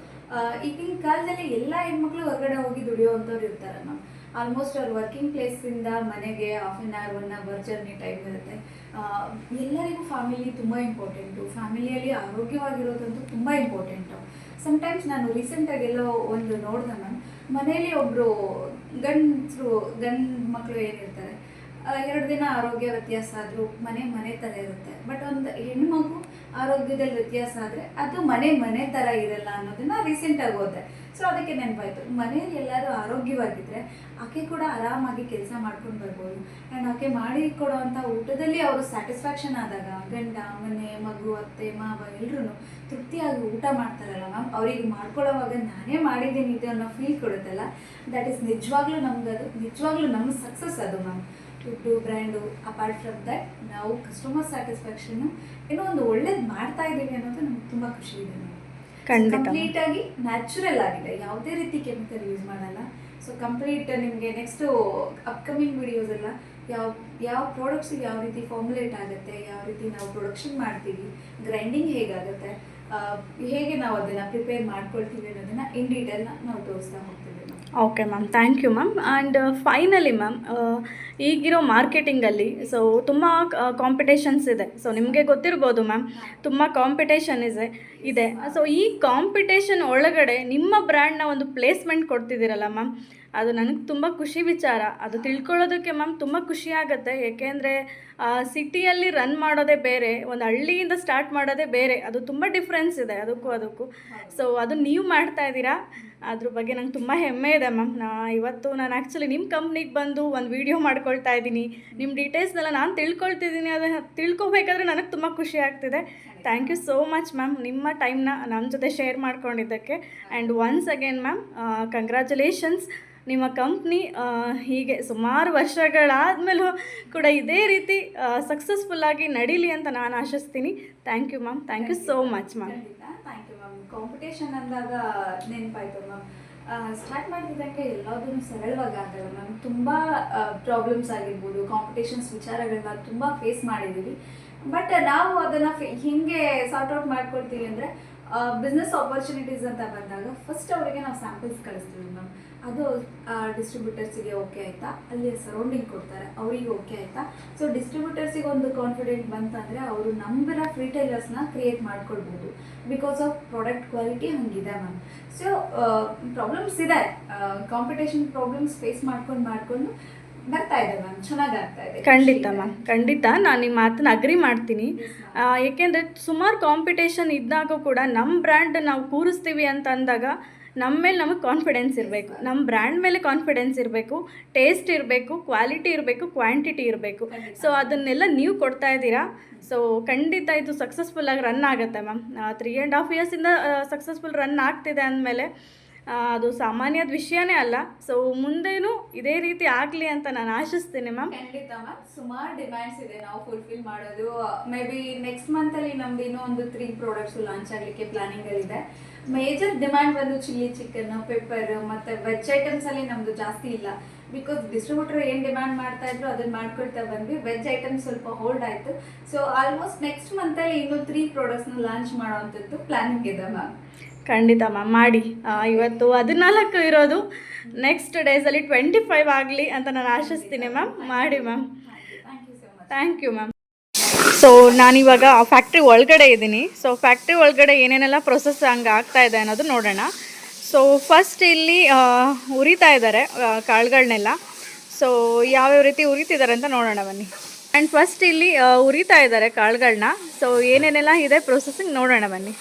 ಈಗಿನ ಕಾಲದಲ್ಲಿ ಎಲ್ಲ ಹೆಣ್ಮಕ್ಳು ಹೊರಗಡೆ ಹೋಗಿ ದುಡಿಯೋವಂಥವ್ರು ಇರ್ತಾರೆ ಮ್ಯಾಮ್. ಆಲ್ಮೋಸ್ಟ್ ಅವ್ರ ವರ್ಕಿಂಗ್ ಪ್ಲೇಸಿಂದ ಮನೆಗೆ half an hour 1 hour journey time ಇರುತ್ತೆ. ಎಲ್ಲರಿಗೂ ಫ್ಯಾಮಿಲಿ ತುಂಬ ಇಂಪಾರ್ಟೆಂಟು. ಫ್ಯಾಮಿಲಿಯಲ್ಲಿ ಆರೋಗ್ಯವಾಗಿರೋದಂತೂ ತುಂಬ ಇಂಪಾರ್ಟೆಂಟು. ಸಮ್ಟೈಮ್ಸ್ ನಾನು ರೀಸೆಂಟಾಗೆಲ್ಲೋ ಒಂದು ನೋಡಿದೆ ಮ್ಯಾಮ್, ಮನೆಯಲ್ಲಿ ಒಬ್ಬರು ಗಂಡು ಮಕ್ಕಳು ಏನಿರ್ತಾರೆ 2 ದಿನ ಆರೋಗ್ಯ ವ್ಯತ್ಯಾಸ ಆದರೂ ಮನೆ ಥರ ಇರುತ್ತೆ. ಬಟ್ ಒಂದು ಹೆಣ್ಮಗು ಆರೋಗ್ಯದಲ್ಲಿ ವ್ಯತ್ಯಾಸ ಆದರೆ ಅದು ಮನೆ ಥರ ಇರಲ್ಲ ಅನ್ನೋದನ್ನ ರೀಸೆಂಟಾಗಿ ಓದಿದೆ. ಸೊ ಅದಕ್ಕೆ ನೆನಪಾಯಿತು, ಮನೆಯಲ್ಲಿ ಎಲ್ಲರೂ ಆರೋಗ್ಯವಾಗಿದ್ದರೆ ಆಕೆ ಕೂಡ ಆರಾಮಾಗಿ ಕೆಲಸ ಮಾಡ್ಕೊಂಡು ಬರ್ಬೋದು. ಆ್ಯಂಡ್ ಆಕೆ ಮಾಡಿ ಕೊಡೋವಂಥ ಊಟದಲ್ಲಿ ಅವರು ಸ್ಯಾಟಿಸ್ಫ್ಯಾಕ್ಷನ್ ಆದಾಗ ಗಂಡ ಮನೆ ಮಗು ಅತ್ತೆ ಮಾವ ಎಲ್ಲರೂ ತೃಪ್ತಿಯಾಗಿ ಊಟ ಮಾಡ್ತಾರಲ್ಲ ಮ್ಯಾಮ್, ಅವ್ರಿಗೆ ಮಾಡ್ಕೊಳ್ಳೋವಾಗ ನಾನೇ ಮಾಡಿದ್ದೀನಿ ಇದು ಅನ್ನೋ ಫೀಲ್ ಕೊಡುತ್ತಲ್ಲ, ದಟ್ ಈಸ್ ನಿಜವಾಗ್ಲೂ ನಮ್ಗದು ನಿಜವಾಗ್ಲೂ ನಮ್ಮ ಸಕ್ಸಸ್ ಅದು ಮ್ಯಾಮ್. ದುಡ್ಡು ಬ್ರ್ಯಾಂಡು ಅಪಾರ್ಟ್ ಫ್ರಮ್ ದಟ್ ನಾವು ಕಸ್ಟಮರ್ ಸ್ಯಾಟಿಸ್ಫ್ಯಾಕ್ಷನ್ನು ಏನೋ ಒಂದು ಒಳ್ಳೇದು ಮಾಡ್ತಾ ಇದ್ದೀವಿ ಅನ್ನೋದು ನಮ್ಗೆ ತುಂಬ ಖುಷಿ ಇದೆ ಮ್ಯಾಮ್. ಕಂಪ್ಲೀಟಾಗಿ ನ್ಯಾಚುರಲ್ ಆಗಿದೆ, ಯಾವುದೇ ರೀತಿ ಕೆಮಿಕಲ್ ಯೂಸ್ ಮಾಡಲ್ಲ. ಸೊ ಕಂಪ್ಲೀಟ್ ನಿಮಗೆ ನೆಕ್ಸ್ಟು ಅಪ್ಕಮಿಂಗ್ ವಿಡಿಯೋಸ್ ಎಲ್ಲ ಯಾವ ಪ್ರಾಡಕ್ಟ್ಸಿಗೆ ಯಾವ ರೀತಿ ಫಾರ್ಮುಲೇಟ್ ಆಗುತ್ತೆ, ಯಾವ ರೀತಿ ನಾವು ಪ್ರೊಡಕ್ಷನ್ ಮಾಡ್ತೀವಿ, ಗ್ರೈಂಡಿಂಗ್ ಹೇಗಾಗುತ್ತೆ, ಹೇಗೆ ನಾವು ಅದನ್ನು ಪ್ರಿಪೇರ್ ಮಾಡ್ಕೊಳ್ತೀವಿ ಅನ್ನೋದನ್ನು ಇನ್ ಡೀಟೇಲ್ನ ನಾವು ತೋರಿಸ್ತಾ ಹೋಗ್ತೀವಿ. Okay ma'am, thank you ma'am. And finally ma'am, ಈಗಿರೋ ಮಾರ್ಕೆಟಿಂಗಲ್ಲಿ ಸೊ ತುಂಬ ಕಾಂಪಿಟೇಷನ್ಸ್ ಇದೆ. ಸೊ ನಿಮಗೆ ಗೊತ್ತಿರ್ಬೋದು ಮ್ಯಾಮ್, ತುಂಬ ಕಾಂಪಿಟೇಷನ್ ಇದೆ. ಸೊ ಈ ಕಾಂಪಿಟೇಷನ್ ಒಳಗಡೆ ನಿಮ್ಮ ಬ್ರ್ಯಾಂಡ್ನ ಒಂದು ಪ್ಲೇಸ್ಮೆಂಟ್ ಕೊಡ್ತಿದ್ದೀರಲ್ಲ ಮ್ಯಾಮ್, ಅದು ನನಗೆ ತುಂಬ ಖುಷಿ ವಿಚಾರ. ಅದು ತಿಳ್ಕೊಳ್ಳೋದಕ್ಕೆ ಮ್ಯಾಮ್ ತುಂಬ ಖುಷಿ ಆಗುತ್ತೆ. ಏಕೆಂದರೆ ಸಿಟಿಯಲ್ಲಿ ರನ್ ಮಾಡೋದೇ ಬೇರೆ, ಒಂದು ಹಳ್ಳಿಯಿಂದ ಸ್ಟಾರ್ಟ್ ಮಾಡೋದೇ ಬೇರೆ, ಅದು ತುಂಬ ಡಿಫ್ರೆನ್ಸ್ ಇದೆ ಅದಕ್ಕೂ. ಸೊ ಅದು ನೀವು ಮಾಡ್ತಾ ಇದ್ದೀರಾ, ಅದ್ರ ಬಗ್ಗೆ ನಂಗೆ ತುಂಬ ಹೆಮ್ಮೆ ಇದೆ ಮ್ಯಾಮ್. ಇವತ್ತು ನಾನು ಆ್ಯಕ್ಚುಲಿ ನಿಮ್ಮ ಕಂಪ್ನಿಗೆ ಬಂದು ಒಂದು ವೀಡಿಯೋ ಮಾಡ್ಕೊಳ್ತಾ ಇದ್ದೀನಿ, ನಿಮ್ಮ ಡೀಟೇಲ್ಸ್ನೆಲ್ಲ ನಾನು ತಿಳ್ಕೊಳ್ತಿದ್ದೀನಿ. ಅದನ್ನು ತಿಳ್ಕೊಬೇಕಾದ್ರೆ ನನಗೆ ತುಂಬ ಖುಷಿ ಆಗ್ತಿದೆ. Thank you so much ma'am, ನಿಮ್ಮ ಟೈಮ್ನ ನಮ್ಮ ಜೊತೆ ಶೇರ್ ಮಾಡ್ಕೊಂಡಿದ್ದಕ್ಕೆ. And once again ma'am, congratulations. ನಿಮ್ಮ ಕಂಪ್ನಿ ಹೀಗೆ ಸುಮಾರು ವರ್ಷಗಳಾದಮೇಲೂ ಕೂಡ ಇದೇ ರೀತಿ ಸಕ್ಸಸ್ಫುಲ್ಲಾಗಿ ನಡೀಲಿ ಅಂತ ನಾನು ಆಶಿಸ್ತೀನಿ. Thank you ma'am, thank you so much ma'am. Thank you ma'am. Competition ಅಂದಾಗ ನೆನಪಾಯ್ತು ಮ್ಯಾಮ್, ಸ್ಟಾರ್ಟ್ ಮಾಡಿದಂಗೆ ಎಲ್ಲದೂ ಸರಳವಾಗಿ ಆಗಲ್ಲ ಮ್ಯಾಮ್. ತುಂಬ ಪ್ರಾಬ್ಲಮ್ಸ್ ಆಗಿರ್ಬೋದು, ಕಾಂಪಿಟೇಷನ್ಸ್ ವಿಚಾರಗಳನ್ನ ತುಂಬ ಫೇಸ್ ಮಾಡಿದ್ದೀವಿ. ಬಟ್ ನಾವು ಅದನ್ನು ಹೇಗೆ ಸಾರ್ಟ್ ಔಟ್ ಮಾಡ್ಕೊಳ್ತೀವಿ ಅಂದರೆ ಬಿಸ್ನೆಸ್ ಆಪರ್ಚುನಿಟೀಸ್ ಅಂತ ಬಂದಾಗ ಫಸ್ಟ್ ಅವರಿಗೆ ನಾವು ಸ್ಯಾಂಪಲ್ಸ್ ಕಳಿಸ್ತೀವಿ ಮ್ಯಾಮ್. ಅದು ಡಿಸ್ಟ್ರಿಬ್ಯೂಟರ್ಸಿಗೆ ಓಕೆ ಆಯಿತಾ, ಅಲ್ಲಿ ಸರೌಂಡಿಂಗ್ ಕೊಡ್ತಾರೆ ಅವರಿಗೆ ಓಕೆ ಆಯಿತಾ. ಸೊ ಡಿಸ್ಟ್ರಿಬ್ಯೂಟರ್ಸಿಗೆ ಒಂದು ಕಾನ್ಫಿಡೆಂಟ್ ಬಂತಂದರೆ ಅವರು ನಂಬರ್ ಆಫ್ ರಿಟೇಲರ್ಸ್ನ ಕ್ರಿಯೇಟ್ ಮಾಡ್ಕೊಳ್ಬೋದು ಬಿಕಾಸ್ ಆಫ್ ಪ್ರಾಡಕ್ಟ್ ಕ್ವಾಲಿಟಿ ಹಂಗಿದೆ ಮ್ಯಾಮ್. ಸೊ ಪ್ರಾಬ್ಲಮ್ಸ್ ಇದೆ, ಕಾಂಪಿಟೇಷನ್ ಪ್ರಾಬ್ಲಮ್ಸ್ ಫೇಸ್ ಮಾಡ್ಕೊಂಡು ಬರ್ತಾ ಇದೆ ಮ್ಯಾಮ್, ಚೆನ್ನಾಗಿ ಆಗ್ತಾ ಇದೆ. ಖಂಡಿತ ಮ್ಯಾಮ್, ಖಂಡಿತ ನಾನು ನಿಮ್ಮ ಮಾತನ್ನ ಅಗ್ರಿ ಮಾಡ್ತೀನಿ. ಏಕೆಂದರೆ ಸುಮಾರು ಕಾಂಪಿಟೇಷನ್ ಇದ್ದಾಗ ಕೂಡ ನಮ್ಮ ಬ್ರ್ಯಾಂಡ್ ನಾವು ಕೂರಿಸ್ತೀವಿ ಅಂತ ಅಂದಾಗ ನಮ್ಮ ಮೇಲೆ ನಮಗೆ ಕಾನ್ಫಿಡೆನ್ಸ್ ಇರಬೇಕು, ನಮ್ಮ ಬ್ರ್ಯಾಂಡ್ ಮೇಲೆ ಕಾನ್ಫಿಡೆನ್ಸ್ ಇರಬೇಕು, ಟೇಸ್ಟ್ ಇರಬೇಕು, ಕ್ವಾಲಿಟಿ ಇರಬೇಕು, ಕ್ವಾಂಟಿಟಿ ಇರಬೇಕು. ಸೊ ಅದನ್ನೆಲ್ಲ ನೀವು ಕೊಡ್ತಾ ಇದ್ದೀರಾ. ಸೊ ಖಂಡಿತ ಇದು ಸಕ್ಸಸ್ಫುಲ್ಲಾಗಿ ರನ್ ಆಗುತ್ತೆ ಮ್ಯಾಮ್. 3.5 ಇಯರ್ಸಿಂದ ಸಕ್ಸಸ್ಫುಲ್ ರನ್ ಆಗ್ತಿದೆ ಅಂದಮೇಲೆ ಅದು ಸಾಮಾನ್ಯದ ವಿಷಯನೇ ಅಲ್ಲ. ಸೊ ಮುಂದೇನು ಇದೇ ರೀತಿ ಆಗಲಿ ಅಂತ ನಾನು ಆಶಿಸ್ತೀನಿ ಮ್ಯಾಮ್. ಖಂಡಿತ ಮ್ಯಾಮ್, ಸುಮಾರು ಡಿಮ್ಯಾಂಡ್ಸ್ ಇದೆ ನಾವು ಫುಲ್ಫಿಲ್ ಮಾಡೋದು. ಮೇ ಬಿ ನೆಕ್ಸ್ಟ್ ಮಂತಲ್ಲಿ ನಮ್ದು ಇನ್ನೂ ಒಂದು 3 ಪ್ರಾಡಕ್ಟ್ಸ್ ಲಾಂಚ್ ಆಗಲಿಕ್ಕೆ ಪ್ಲಾನಿಂಗಲ್ಲಿದೆ. ಮೇಜರ್ ಡಿಮ್ಯಾಂಡ್ ಬಂದು ಚಿಲ್ಲಿ ಚಿಕನ್, ಪೆಪ್ಪರ್ ಮತ್ತು ವೆಜ್ ಐಟಮ್ಸಲ್ಲಿ ನಮ್ಮದು ಜಾಸ್ತಿ ಇಲ್ಲ. ಬಿಕಾಸ್ ಡಿಸ್ಟ್ರಿಬ್ಯೂಟರ್ ಏನು ಡಿಮ್ಯಾಂಡ್ ಮಾಡ್ತಾ ಇದ್ರು ಅದನ್ನು ಮಾಡ್ಕೊಳ್ತಾ ಬಂದ್ವಿ. ವೆಜ್ ಐಟಮ್ಸ್ ಸ್ವಲ್ಪ ಹೋಲ್ಡ್ ಆಯಿತು. ಸೊ ಆಲ್ಮೋಸ್ಟ್ ನೆಕ್ಸ್ಟ್ ಮಂತಲ್ಲಿ ಇನ್ನೂ 3 ಪ್ರಾಡಕ್ಟ್ಸ್ನ ಲಾಂಚ್ ಮಾಡೋವಂಥದ್ದು ಪ್ಲಾನಿಂಗ್ ಇದೆ ಮ್ಯಾಮ್. ಖಂಡಿತ ಮ್ಯಾಮ್ ಮಾಡಿ. ಇವತ್ತು 14 ಇರೋದು, ನೆಕ್ಸ್ಟ್ ಡೇಸಲ್ಲಿ 25 ಆಗಲಿ ಅಂತ ನಾನು ಆಶಿಸ್ತೀನಿ ಮ್ಯಾಮ್. ಮಾಡಿ ma'am. Thank you so much. Thank you ma'am. So ನಾನಿವಾಗ ಫ್ಯಾಕ್ಟ್ರಿ ಒಳಗಡೆ ಇದ್ದೀನಿ. ಸೊ ಫ್ಯಾಕ್ಟ್ರಿ ಒಳಗಡೆ ಏನೇನೆಲ್ಲ ಪ್ರೊಸೆಸ್ ಹಂಗೆ ಆಗ್ತಾ ಇದೆ ಅನ್ನೋದು ನೋಡೋಣ. ಸೊ ಫಸ್ಟ್ ಇಲ್ಲಿ ಉರಿತಾ ಇದ್ದಾರೆ ಕಾಳುಗಳನ್ನೆಲ್ಲ. ಸೊ ಯಾವ್ಯಾವ ರೀತಿ ಉರಿತಿದ್ದಾರೆ ಅಂತ ನೋಡೋಣ ಬನ್ನಿ. ಆ್ಯಂಡ್ ಫಸ್ಟ್ ಇಲ್ಲಿ ಉರಿತಾ ಇದ್ದಾರೆ ಕಾಳುಗಳನ್ನ. ಸೊ ಏನೇನೆಲ್ಲ ಇದೆ ಪ್ರೊಸೆಸಿಂಗ್ ನೋಡೋಣ ಬನ್ನಿ.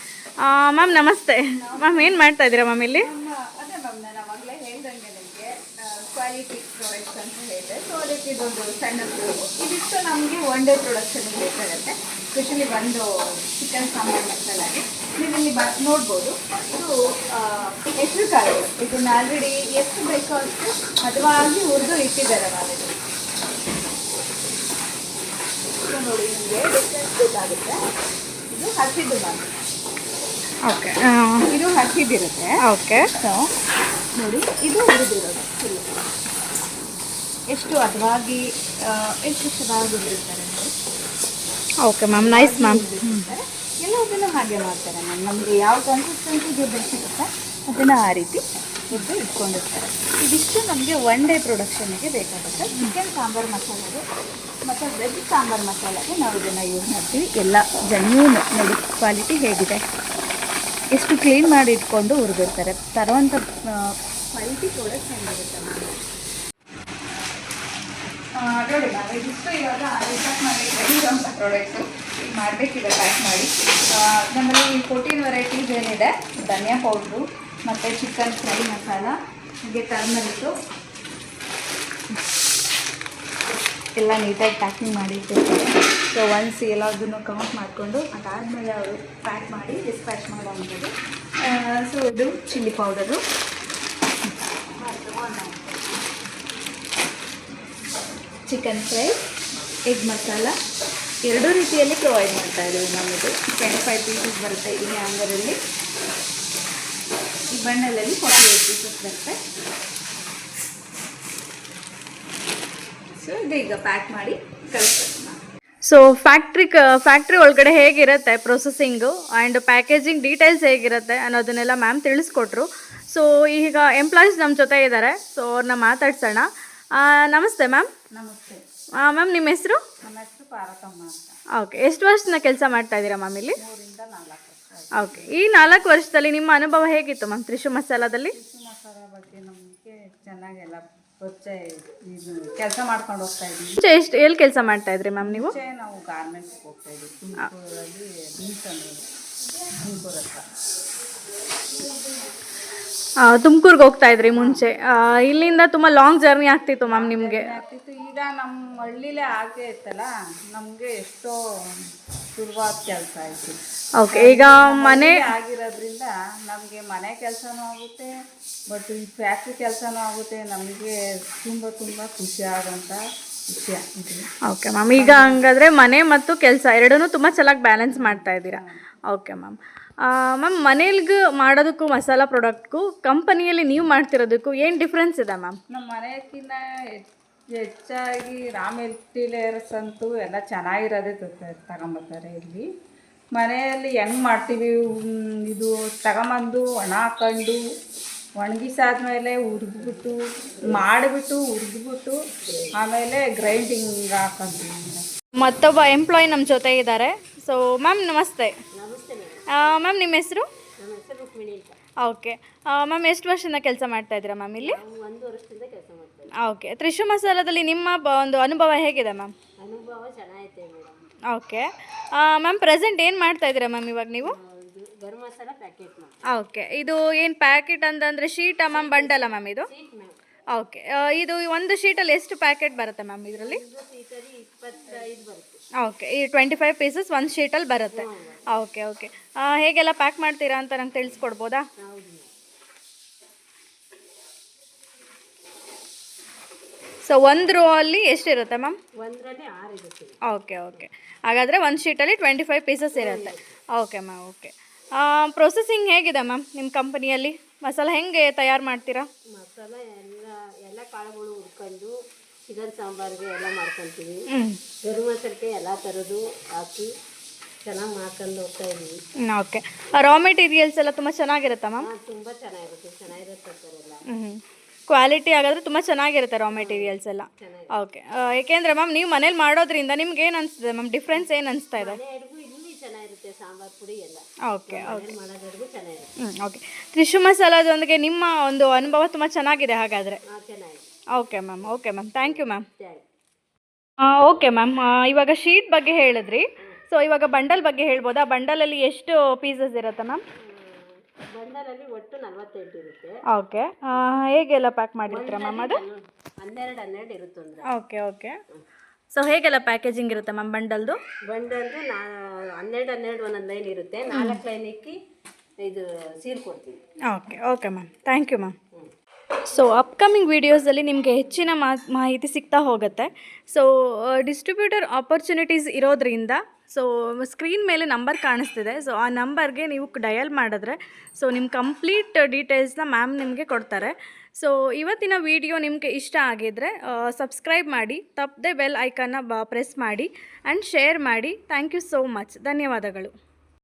ಮ್ಯಾಮ್ ನಮಸ್ತೆ. ಮ್ಯಾಮ್ ಏನು ಮಾಡ್ತಾ ಇದ್ದೀರಾ ಮ್ಯಾಮ್ ಇಲ್ಲಿ? ಅದೇ ಮ್ಯಾಮ್, ನಾನು ಅವಾಗಲೇ ಹೇಳ್ದಂಗೆ ನಿಮಗೆ ಕ್ವಾಲಿಟಿ ಪ್ರಾಡಕ್ಟ್ಸ್ ಅಂತ ಹೇಳಿದೆ. ಸೊ ಅದಕ್ಕೆ ಇದೊಂದು ಸಣ್ಣ ಪ್ಲೇಟು. ಇದಿಷ್ಟು ನಮಗೆ ಒನ್ ಡೇ ಪ್ರೊಡಕ್ಷನ್ಗೆ ಬೇಕಾಗುತ್ತೆ. ಸ್ಪೆಷಲಿ ಒಂದು ಚಿಕನ್ ಸಾಂಬಾರು ಮಸಾಲಾಗೆ ನೀವು ಇಲ್ಲಿ ನೋಡ್ಬೋದು. ಇದು ಹೆಸರು ಕಾಳು. ಇದನ್ನ ಆಲ್ರೆಡಿ ಎಷ್ಟು ಬೇಕೋ ಅಷ್ಟು ಹದವಾಗಿ ಹುರಿದು ಇಟ್ಟಿದ್ದಾರೆ ನಾವಿದು. ಸೊ ನೋಡಿ, ನಿಮಗೆ ಡಿಫ್ರೆನ್ಸ್ ಗೊತ್ತಾಗುತ್ತೆ. ಇದು ಹಸಿದು ಮ್ಯಾಮ್. ಓಕೆ, ಇದು ಹಸಿದಿರುತ್ತೆ. ಓಕೆ. ಸೊ ನೋಡಿ, ಇದು ಹುರಿದಿರೋದು ಫುಲ್ಲು. ಎಷ್ಟು ಹದವಾಗಿ ಎಷ್ಟು ಚೆನ್ನಾಗಿ ಹುರಿದಿರ್ತಾರೆ ನೋಡಿ. Okay ma'am, nice ma'am. ಎಲ್ಲದನ್ನು ಹಾಗೆ ಮಾಡ್ತಾರೆ ಮ್ಯಾಮ್. ನಮಗೆ ಯಾವ ಕನ್ಸಿಸ್ಟೆನ್ಸಿಗೆ ಬೇಕಿರುತ್ತೆ ಅದನ್ನು ಆ ರೀತಿ ಹುರಿದು ಇಟ್ಕೊಂಡಿರ್ತಾರೆ. ಇದಿಷ್ಟು ನಮಗೆ ಒನ್ ಡೇ ಪ್ರೊಡಕ್ಷನ್ಗೆ ಬೇಕಾಗುತ್ತೆ. ಚಿಕನ್ ಸಾಂಬಾರು ಮಸಾಲೆಗೆ ಮತ್ತು ವೆಜ್ ಸಾಂಬಾರು ಮಸಾಲೆಗೆ ನಾವು ಇದನ್ನು ಯೂಸ್ ಮಾಡ್ತೀವಿ. ಎಲ್ಲ ಜೆನ್ಯೂನ್ ನೋಡಿ, ಕ್ವಾಲಿಟಿ ಹೇಗಿದೆ, ಎಷ್ಟು ಕ್ಲೀನ್ ಮಾಡಿ ಇಟ್ಕೊಂಡು ಹುರಿದಿರ್ತಾರೆ. ತರುವಂಥ ಕ್ವಾಲಿಟಿ ಕೂಡ ಚೆನ್ನಾಗಿರುತ್ತೆ ಮ್ಯಾಮ್. ನೋಡಿ ಮ್ಯಾಮ್, ಇದಿಷ್ಟು ಇವಾಗ ರಿಸರ್ಚ್ ಮಾಡಿ ರೆಡಿ ಇರೋಂಥ ಪ್ರಾಡಕ್ಟ್ಸು. ಈಗ ಮಾಡಬೇಕಿದೆ ಪ್ಯಾಕ್ ಮಾಡಿ. ನಮ್ಮಲ್ಲಿ 14 ವೆರೈಟೀಸ್ ಏನಿದೆ, ಧನಿಯಾ ಪೌಡ್ರು ಮತ್ತು ಚಿಕನ್ ಫ್ರೈ ಮಸಾಲ, ಹೀಗೆ ಟರ್ಮರಿಕ್ಕು ಎಲ್ಲ ನೀಟಾಗಿ ಪ್ಯಾಕಿಂಗ್ ಮಾಡಿ ಇಟ್ಟಿರ್ತಾರೆ. ಸೊ ಒನ್ಸ್ ಎಲ್ಲದನ್ನು ಕೌಂಟ್ ಮಾಡಿಕೊಂಡು ಅದಾದಮೇಲೆ ಅವರು ಪ್ಯಾಕ್ ಮಾಡಿ ಡಿಸ್ಪ್ಯಾಚ್ ಮಾಡೋವಂಥದ್ದು. ಸೊ ಇದು chilli powder, chicken fry, egg masala, ಎರಡೂ ರೀತಿಯಲ್ಲಿ ಪ್ರೊವೈಡ್ ಮಾಡ್ತಾ ಇದ್ದೀವಿ ನಮ್ಮದು. 25 ಪೀಸಸ್ ಬರುತ್ತೆ ಈ ಹ್ಯಾಂಗರಲ್ಲಿ. ಈ ಬಣ್ಣದಲ್ಲಿ 48 ಪೀಸಸ್ ಬರುತ್ತೆ. ಸೊ ಇದು ಈಗ ಪ್ಯಾಕ್ ಮಾಡಿ ಕಳಿಸ್ಬೇಕು. ಸೊ ಫ್ಯಾಕ್ಟ್ರಿ ಒಳಗಡೆ ಹೇಗಿರುತ್ತೆ ಪ್ರೊಸೆಸಿಂಗು ಆ್ಯಂಡ್ ಪ್ಯಾಕೇಜಿಂಗ್ ಡೀಟೇಲ್ಸ್ ಹೇಗಿರುತ್ತೆ ಅನ್ನೋದನ್ನೆಲ್ಲ ಮ್ಯಾಮ್ ತಿಳಿಸ್ಕೊಟ್ರು. ಸೊ ಈಗ ಎಂಪ್ಲಾಯೀಸ್ ನಮ್ಮ ಜೊತೆ ಇದ್ದಾರೆ. ಸೊ ಅವ್ರನ್ನ ಮಾತಾಡ್ಸೋಣ. ನಮಸ್ತೆ ಮ್ಯಾಮ್. ನಮಸ್ತೆ ಮ್ಯಾಮ್, ನಿಮ್ಮ ಹೆಸರು? ನಮ್ಮ ಹೆಸರು ಪಾರ್ವತಮ್ಮ ಅಂತ. ಓಕೆ, ಎಷ್ಟು ವರ್ಷದಿಂದ ಕೆಲಸ ಮಾಡ್ತಾ ಇದ್ದೀರಾ ಮ್ಯಾಮ್ ಇಲ್ಲಿ? 3 ಇಂದ 4 ವರ್ಷ. ಓಕೆ, ಈ 4 ವರ್ಷದಲ್ಲಿ ನಿಮ್ಮ ಅನುಭವ ಹೇಗಿತ್ತು ಮ್ಯಾಮ್ ತ್ರಿಶು ಮಸಾಲದಲ್ಲಿ? ತ್ರಿಶು ಮಸಾಲ ಬಗ್ಗೆ ನಮಗೆ ಚೆನ್ನಾಗೆಲ್ಲ ಪರಿಚಯ. ಇದು ಕೆಲಸ ಮಾಡ್ಕೊಂಡು ಹೋಗ್ತಾ ಇದ್ದೀವಿ. ಮುಂಚೆ ಎಲ್ಲಿ ಕೆಲಸ ಮಾಡ್ತಾ ಇದ್ರಿ ಮ್ಯಾಮ್ ನೀವು? ಮುಂಚೆ ನಾವು ಗಾರ್ಮೆಂಟ್ಸ್ಗೆ ಹೋಗ್ತಾ ಇದ್ದೀವಿ. ತುಮಕೂರಲ್ಲಿ ಬೀನ್ಸ್ ಅನ್ನೋದು, ತುಮಕೂರು ಹತ್ರ. ತುಮಕೂರ್ಗೆ ಹೋಗ್ತಾ ಇದ್ರಿ ಮುಂಚೆ. ಇಲ್ಲಿಂದ ತುಂಬ ಲಾಂಗ್ ಜರ್ನಿ ಆಗ್ತಿತ್ತು ಮ್ಯಾಮ್ ನಿಮಗೆ? ಆಗ್ತಿತ್ತು. ಈಗ ನಮ್ಮ ಹಳ್ಳಿಲೇ ಆಗೇ ಇತ್ತಲ್ಲ, ನಮಗೆ ಎಷ್ಟೋ ಸುಲಭವಾದ ಕೆಲಸ ಆಯಿತು. ಓಕೆ, ಈಗ ಮನೆ ಆಗಿರೋದ್ರಿಂದ ನಮಗೆ ಮನೆ ಕೆಲಸನೂ ಆಗುತ್ತೆ, ಬಟ್ ಈ ಫ್ಯಾಕ್ಟ್ರಿ ಕೆಲಸನೂ ಆಗುತ್ತೆ. ನಮಗೆ ತುಂಬ ತುಂಬ ಖುಷಿ ಆಗೋಂಥ ವಿಷಯ ಇದು. ಓಕೆ ಮ್ಯಾಮ್, ಈಗ ಹಂಗಾದ್ರೆ ಮನೆ ಮತ್ತು ಕೆಲಸ ಎರಡನ್ನೂ ತುಂಬ ಚೆನ್ನಾಗಿ ಬ್ಯಾಲೆನ್ಸ್ ಮಾಡ್ತಾ ಇದ್ದೀರಾ. Okay ma'am. ಮ್ಯಾಮ್, ಮನೇಲಿಗೆ ಮಾಡೋದಕ್ಕೂ ಮಸಾಲ ಪ್ರಾಡಕ್ಟ್ಗೂ ಕಂಪನಿಯಲ್ಲಿ ನೀವು ಮಾಡ್ತಿರೋದಕ್ಕೂ ಏನು ಡಿಫ್ರೆನ್ಸ್ ಇದೆ ಮ್ಯಾಮ್? ನಮ್ಮ ಮನೆಯಕ್ಕಿಂತ ಹೆಚ್ಚಾಗಿ ರಾ ಮೆಟೀರಿಯಲ್ಸ್ ಅಂತೂ ಎಲ್ಲ ಚೆನ್ನಾಗಿರೋದೇ ತಗೊಂಬರ್ತಾರೆ ಇಲ್ಲಿ. ಮನೆಯಲ್ಲಿ ಹೆಂಗೆ ಮಾಡ್ತೀವಿ ಇದು ತಗೊಂಬಂದು ಒಣ ಹಾಕೊಂಡು ಒಣಗಿಸಾದ್ಮೇಲೆ ಹುರಿದ್ಬಿಟ್ಟು ಮಾಡಿಬಿಟ್ಟು ಹುರಿದ್ಬಿಟ್ಟು ಆಮೇಲೆ ಗ್ರೈಂಡಿಂಗ್ ಹಾಕೊಂತೀವಿ. ಮತ್ತೊಬ್ಬ ಎಂಪ್ಲಾಯಿ ನಮ್ಮ ಜೊತೆ ಇದ್ದಾರೆ. ಸೊ ಮ್ಯಾಮ್ ನಮಸ್ತೆ. ಮ್ಯಾಮ್ ನಿಮ್ಮ ಹೆಸರು? ಓಕೆ ಮ್ಯಾಮ್, ಎಷ್ಟು ವರ್ಷದಿಂದ ಕೆಲಸ ಮಾಡ್ತಾ ಇದ್ದೀರಾ ಮ್ಯಾಮ್ ಇಲ್ಲಿ? 1 ವರ್ಷದಿಂದ ಕೆಲಸ ಮಾಡ್ತಾ ಇದ್ದೀನಿ. ಓಕೆ, ತ್ರಿಶು ಮಸಾಲದಲ್ಲಿ ನಿಮ್ಮ ಒಂದು ಅನುಭವ ಹೇಗಿದೆ ಮ್ಯಾಮ್? ಅನುಭವ ಚೆನ್ನಾಗೈತೆ ಮೇಡಮ್. ಓಕೆ ಮ್ಯಾಮ್, ಪ್ರೆಸೆಂಟ್ ಏನು ಮಾಡ್ತಾ ಇದ್ದೀರಾ ಮ್ಯಾಮ್ ಇವಾಗ ನೀವು? ಗರಂ ಮಸಾಲ ಪ್ಯಾಕೆಟ್ ಮಾಡಿ. ಓಕೆ, ಇದು ಏನು ಪ್ಯಾಕೆಟ್ ಅಂತಂದರೆ ಶೀಟಾ ಮ್ಯಾಮ್, ಬಂಡಲ್ಲ ಮ್ಯಾಮ್ ಇದು? Sheet ma'am. ಓಕೆ, ಇದು ಒಂದು ಶೀಟಲ್ಲಿ ಎಷ್ಟು ಪ್ಯಾಕೆಟ್ ಬರುತ್ತೆ ಮ್ಯಾಮ್ ಇದರಲ್ಲಿ? ಶೀಟಲ್ಲಿ 25 ಬರುತ್ತೆ. ಓಕೆ, ಈ 25 ಪೀಸಸ್ ಒಂದು ಶೀಟಲ್ಲಿ ಬರುತ್ತೆ. ಓಕೆ ಓಕೆ, ಹೇಗೆಲ್ಲ ಪ್ಯಾಕ್ ಮಾಡ್ತೀರಾ ಅಂತ ನಂಗೆ ತಿಳಿಸ್ಕೊಡ್ಬೋದಾ? ಹೌದು. ಸೊ ಒಂದು ರೋ ಅಲ್ಲಿ ಎಷ್ಟಿರುತ್ತೆ ಮ್ಯಾಮ್? ಒಂದರಲ್ಲಿ 6 ಇರುತ್ತೆ. ಓಕೆ ಓಕೆ, ಹಾಗಾದರೆ ಒಂದು ಶೀಟಲ್ಲಿ 25 ಪೀಸಸ್ ಇರುತ್ತೆ. Okay ma'am, okay. ಪ್ರೊಸೆಸಿಂಗ್ ಹೇಗಿದೆ ಮ್ಯಾಮ್ ನಿಮ್ಮ ಕಂಪನಿಯಲ್ಲಿ? ಮಸಾಲ ಹೆಂಗೆ ತಯಾರು ಮಾಡ್ತೀರಾ? ಮಸಾಲ ಎಲ್ಲ ಕಾಳುಗಳು ಹುರ್ಕೊಂಡು ಚಿಕನ್ ಸಾಂಬಾರಿಗೆ ಎಲ್ಲ ಮಾಡ್ಕೊತೀವಿ. ಗರಂ ಮಸಾಲಕ್ಕೆ ಎಲ್ಲ ಥರದ್ದು ಹಾಕಿ ಚೆನ್ನಾಗಿ ಮಾಡ್ಕೊಂಡು ಹೋಗ್ತಾ ಇದ್ದೀವಿ. ಓಕೆ, ರಾ ಮೆಟೀರಿಯಲ್ಸ್ ಎಲ್ಲ ತುಂಬ ಚೆನ್ನಾಗಿರುತ್ತಾ ಮ್ಯಾಮ್? ತುಂಬ ಚೆನ್ನಾಗಿರುತ್ತೆ ಸರ್ ಎಲ್ಲ. ಕ್ವಾಲಿಟಿ ಹಾಗಾದರೆ ತುಂಬ ಚೆನ್ನಾಗಿರುತ್ತೆ ರಾ ಮೆಟೀರಿಯಲ್ಸ್ ಎಲ್ಲ. ಓಕೆ, ಏಕೆಂದರೆ ಮ್ಯಾಮ್ ನೀವು ಮನೇಲಿ ಮಾಡೋದ್ರಿಂದ ನಿಮ್ಗೆ ಏನು ಅನಿಸ್ತಿದೆ ಮ್ಯಾಮ್? ಡಿಫ್ರೆನ್ಸ್ ಏನು ಅನಿಸ್ತಾ ಇದೆ? ಮನೆಯವ್ರಿಗೂ ಇಲ್ಲಿ ಚೆನ್ನಾಗಿರುತ್ತೆ ಸಾಂಬಾರು ಪುಡಿ ಎಲ್ಲ. ಓಕೆ ಓಕೆ, ಮಾಡೋದ್ರಿಗೂ ಚೆನ್ನಾಗಿರುತ್ತೆ. ಓಕೆ. ತ್ರಿಶು ಮಸಾಲದೊಂದಿಗೆ ನಿಮ್ಮ ಒಂದು ಅನುಭವ ತುಂಬ ಚೆನ್ನಾಗಿದೆ ಹಾಗಾದರೆ. ಚೆನ್ನಾಗಿದೆ. Okay ma'am, thank you ma'am. Thanks. Okay ma'am, ಇವಾಗ ಶೀಟ್ ಬಗ್ಗೆ ಹೇಳಿದ್ರಿ. ಸೊ ಇವಾಗ ಬಂಡಲ್ ಬಗ್ಗೆ ಹೇಳ್ಬೋದಾ? ಬಂಡಲಲ್ಲಿ ಎಷ್ಟು ಪೀಸಸ್ ಇರುತ್ತೆ ಮ್ಯಾಮ್? ಬಂಡಲಲ್ಲಿ ಒಟ್ಟು 48 ಇರುತ್ತೆ. ಓಕೆ, ಹೇಗೆಲ್ಲ ಪ್ಯಾಕ್ ಮಾಡಿರ್ತೀರಾ ಮ್ಯಾಮ್ ಅದು? 12 ಇರುತ್ತೆ ಒಂದು. ಓಕೆ ಓಕೆ, ಸೊ ಹೇಗೆಲ್ಲ ಪ್ಯಾಕೇಜಿಂಗ್ ಇರುತ್ತೆ ಮ್ಯಾಮ್ ಬಂಡಲ್ದು? ಬಂಡಲ್ದು 12 ಒಂದೊಂದು ಲೈನ್ ಇರುತ್ತೆ. 4 ಲೈನ್ ಇಕ್ಕಿ ಇದು ಸೀಲ್ ಕೊಡ್ತೀವಿ. Okay ma'am, thank you ma'am. So upcoming ವೀಡಿಯೋಸಲ್ಲಿ ನಿಮಗೆ ಹೆಚ್ಚಿನ ಮಾಹಿತಿ ಸಿಗ್ತಾ ಹೋಗುತ್ತೆ. ಸೊ ಡಿಸ್ಟ್ರಿಬ್ಯೂಟರ್ ಆಪರ್ಚುನಿಟೀಸ್ ಇರೋದ್ರಿಂದ ಸೊ ಸ್ಕ್ರೀನ್ ಮೇಲೆ ನಂಬರ್ ಕಾಣಿಸ್ತಿದೆ. ಸೊ ಆ ನಂಬರ್ಗೆ ನೀವು ಡಯಲ್ ಮಾಡಿದ್ರೆ ಸೊ ನಿಮ್ಮ ಕಂಪ್ಲೀಟ್ ಡೀಟೇಲ್ಸ್ನ ಮ್ಯಾಮ್ ನಿಮಗೆ ಕೊಡ್ತಾರೆ. ಸೊ ಇವತ್ತಿನ ವಿಡಿಯೋ ನಿಮಗೆ ಇಷ್ಟ ಆಗಿದ್ದರೆ ಸಬ್ಸ್ಕ್ರೈಬ್ ಮಾಡಿ, ತಪ್ಪದೆ ಬೆಲ್ ಐಕನ್ನ ಪ್ರೆಸ್ ಮಾಡಿ ಆ್ಯಂಡ್ ಶೇರ್ ಮಾಡಿ. Thank you so much. ಧನ್ಯವಾದಗಳು.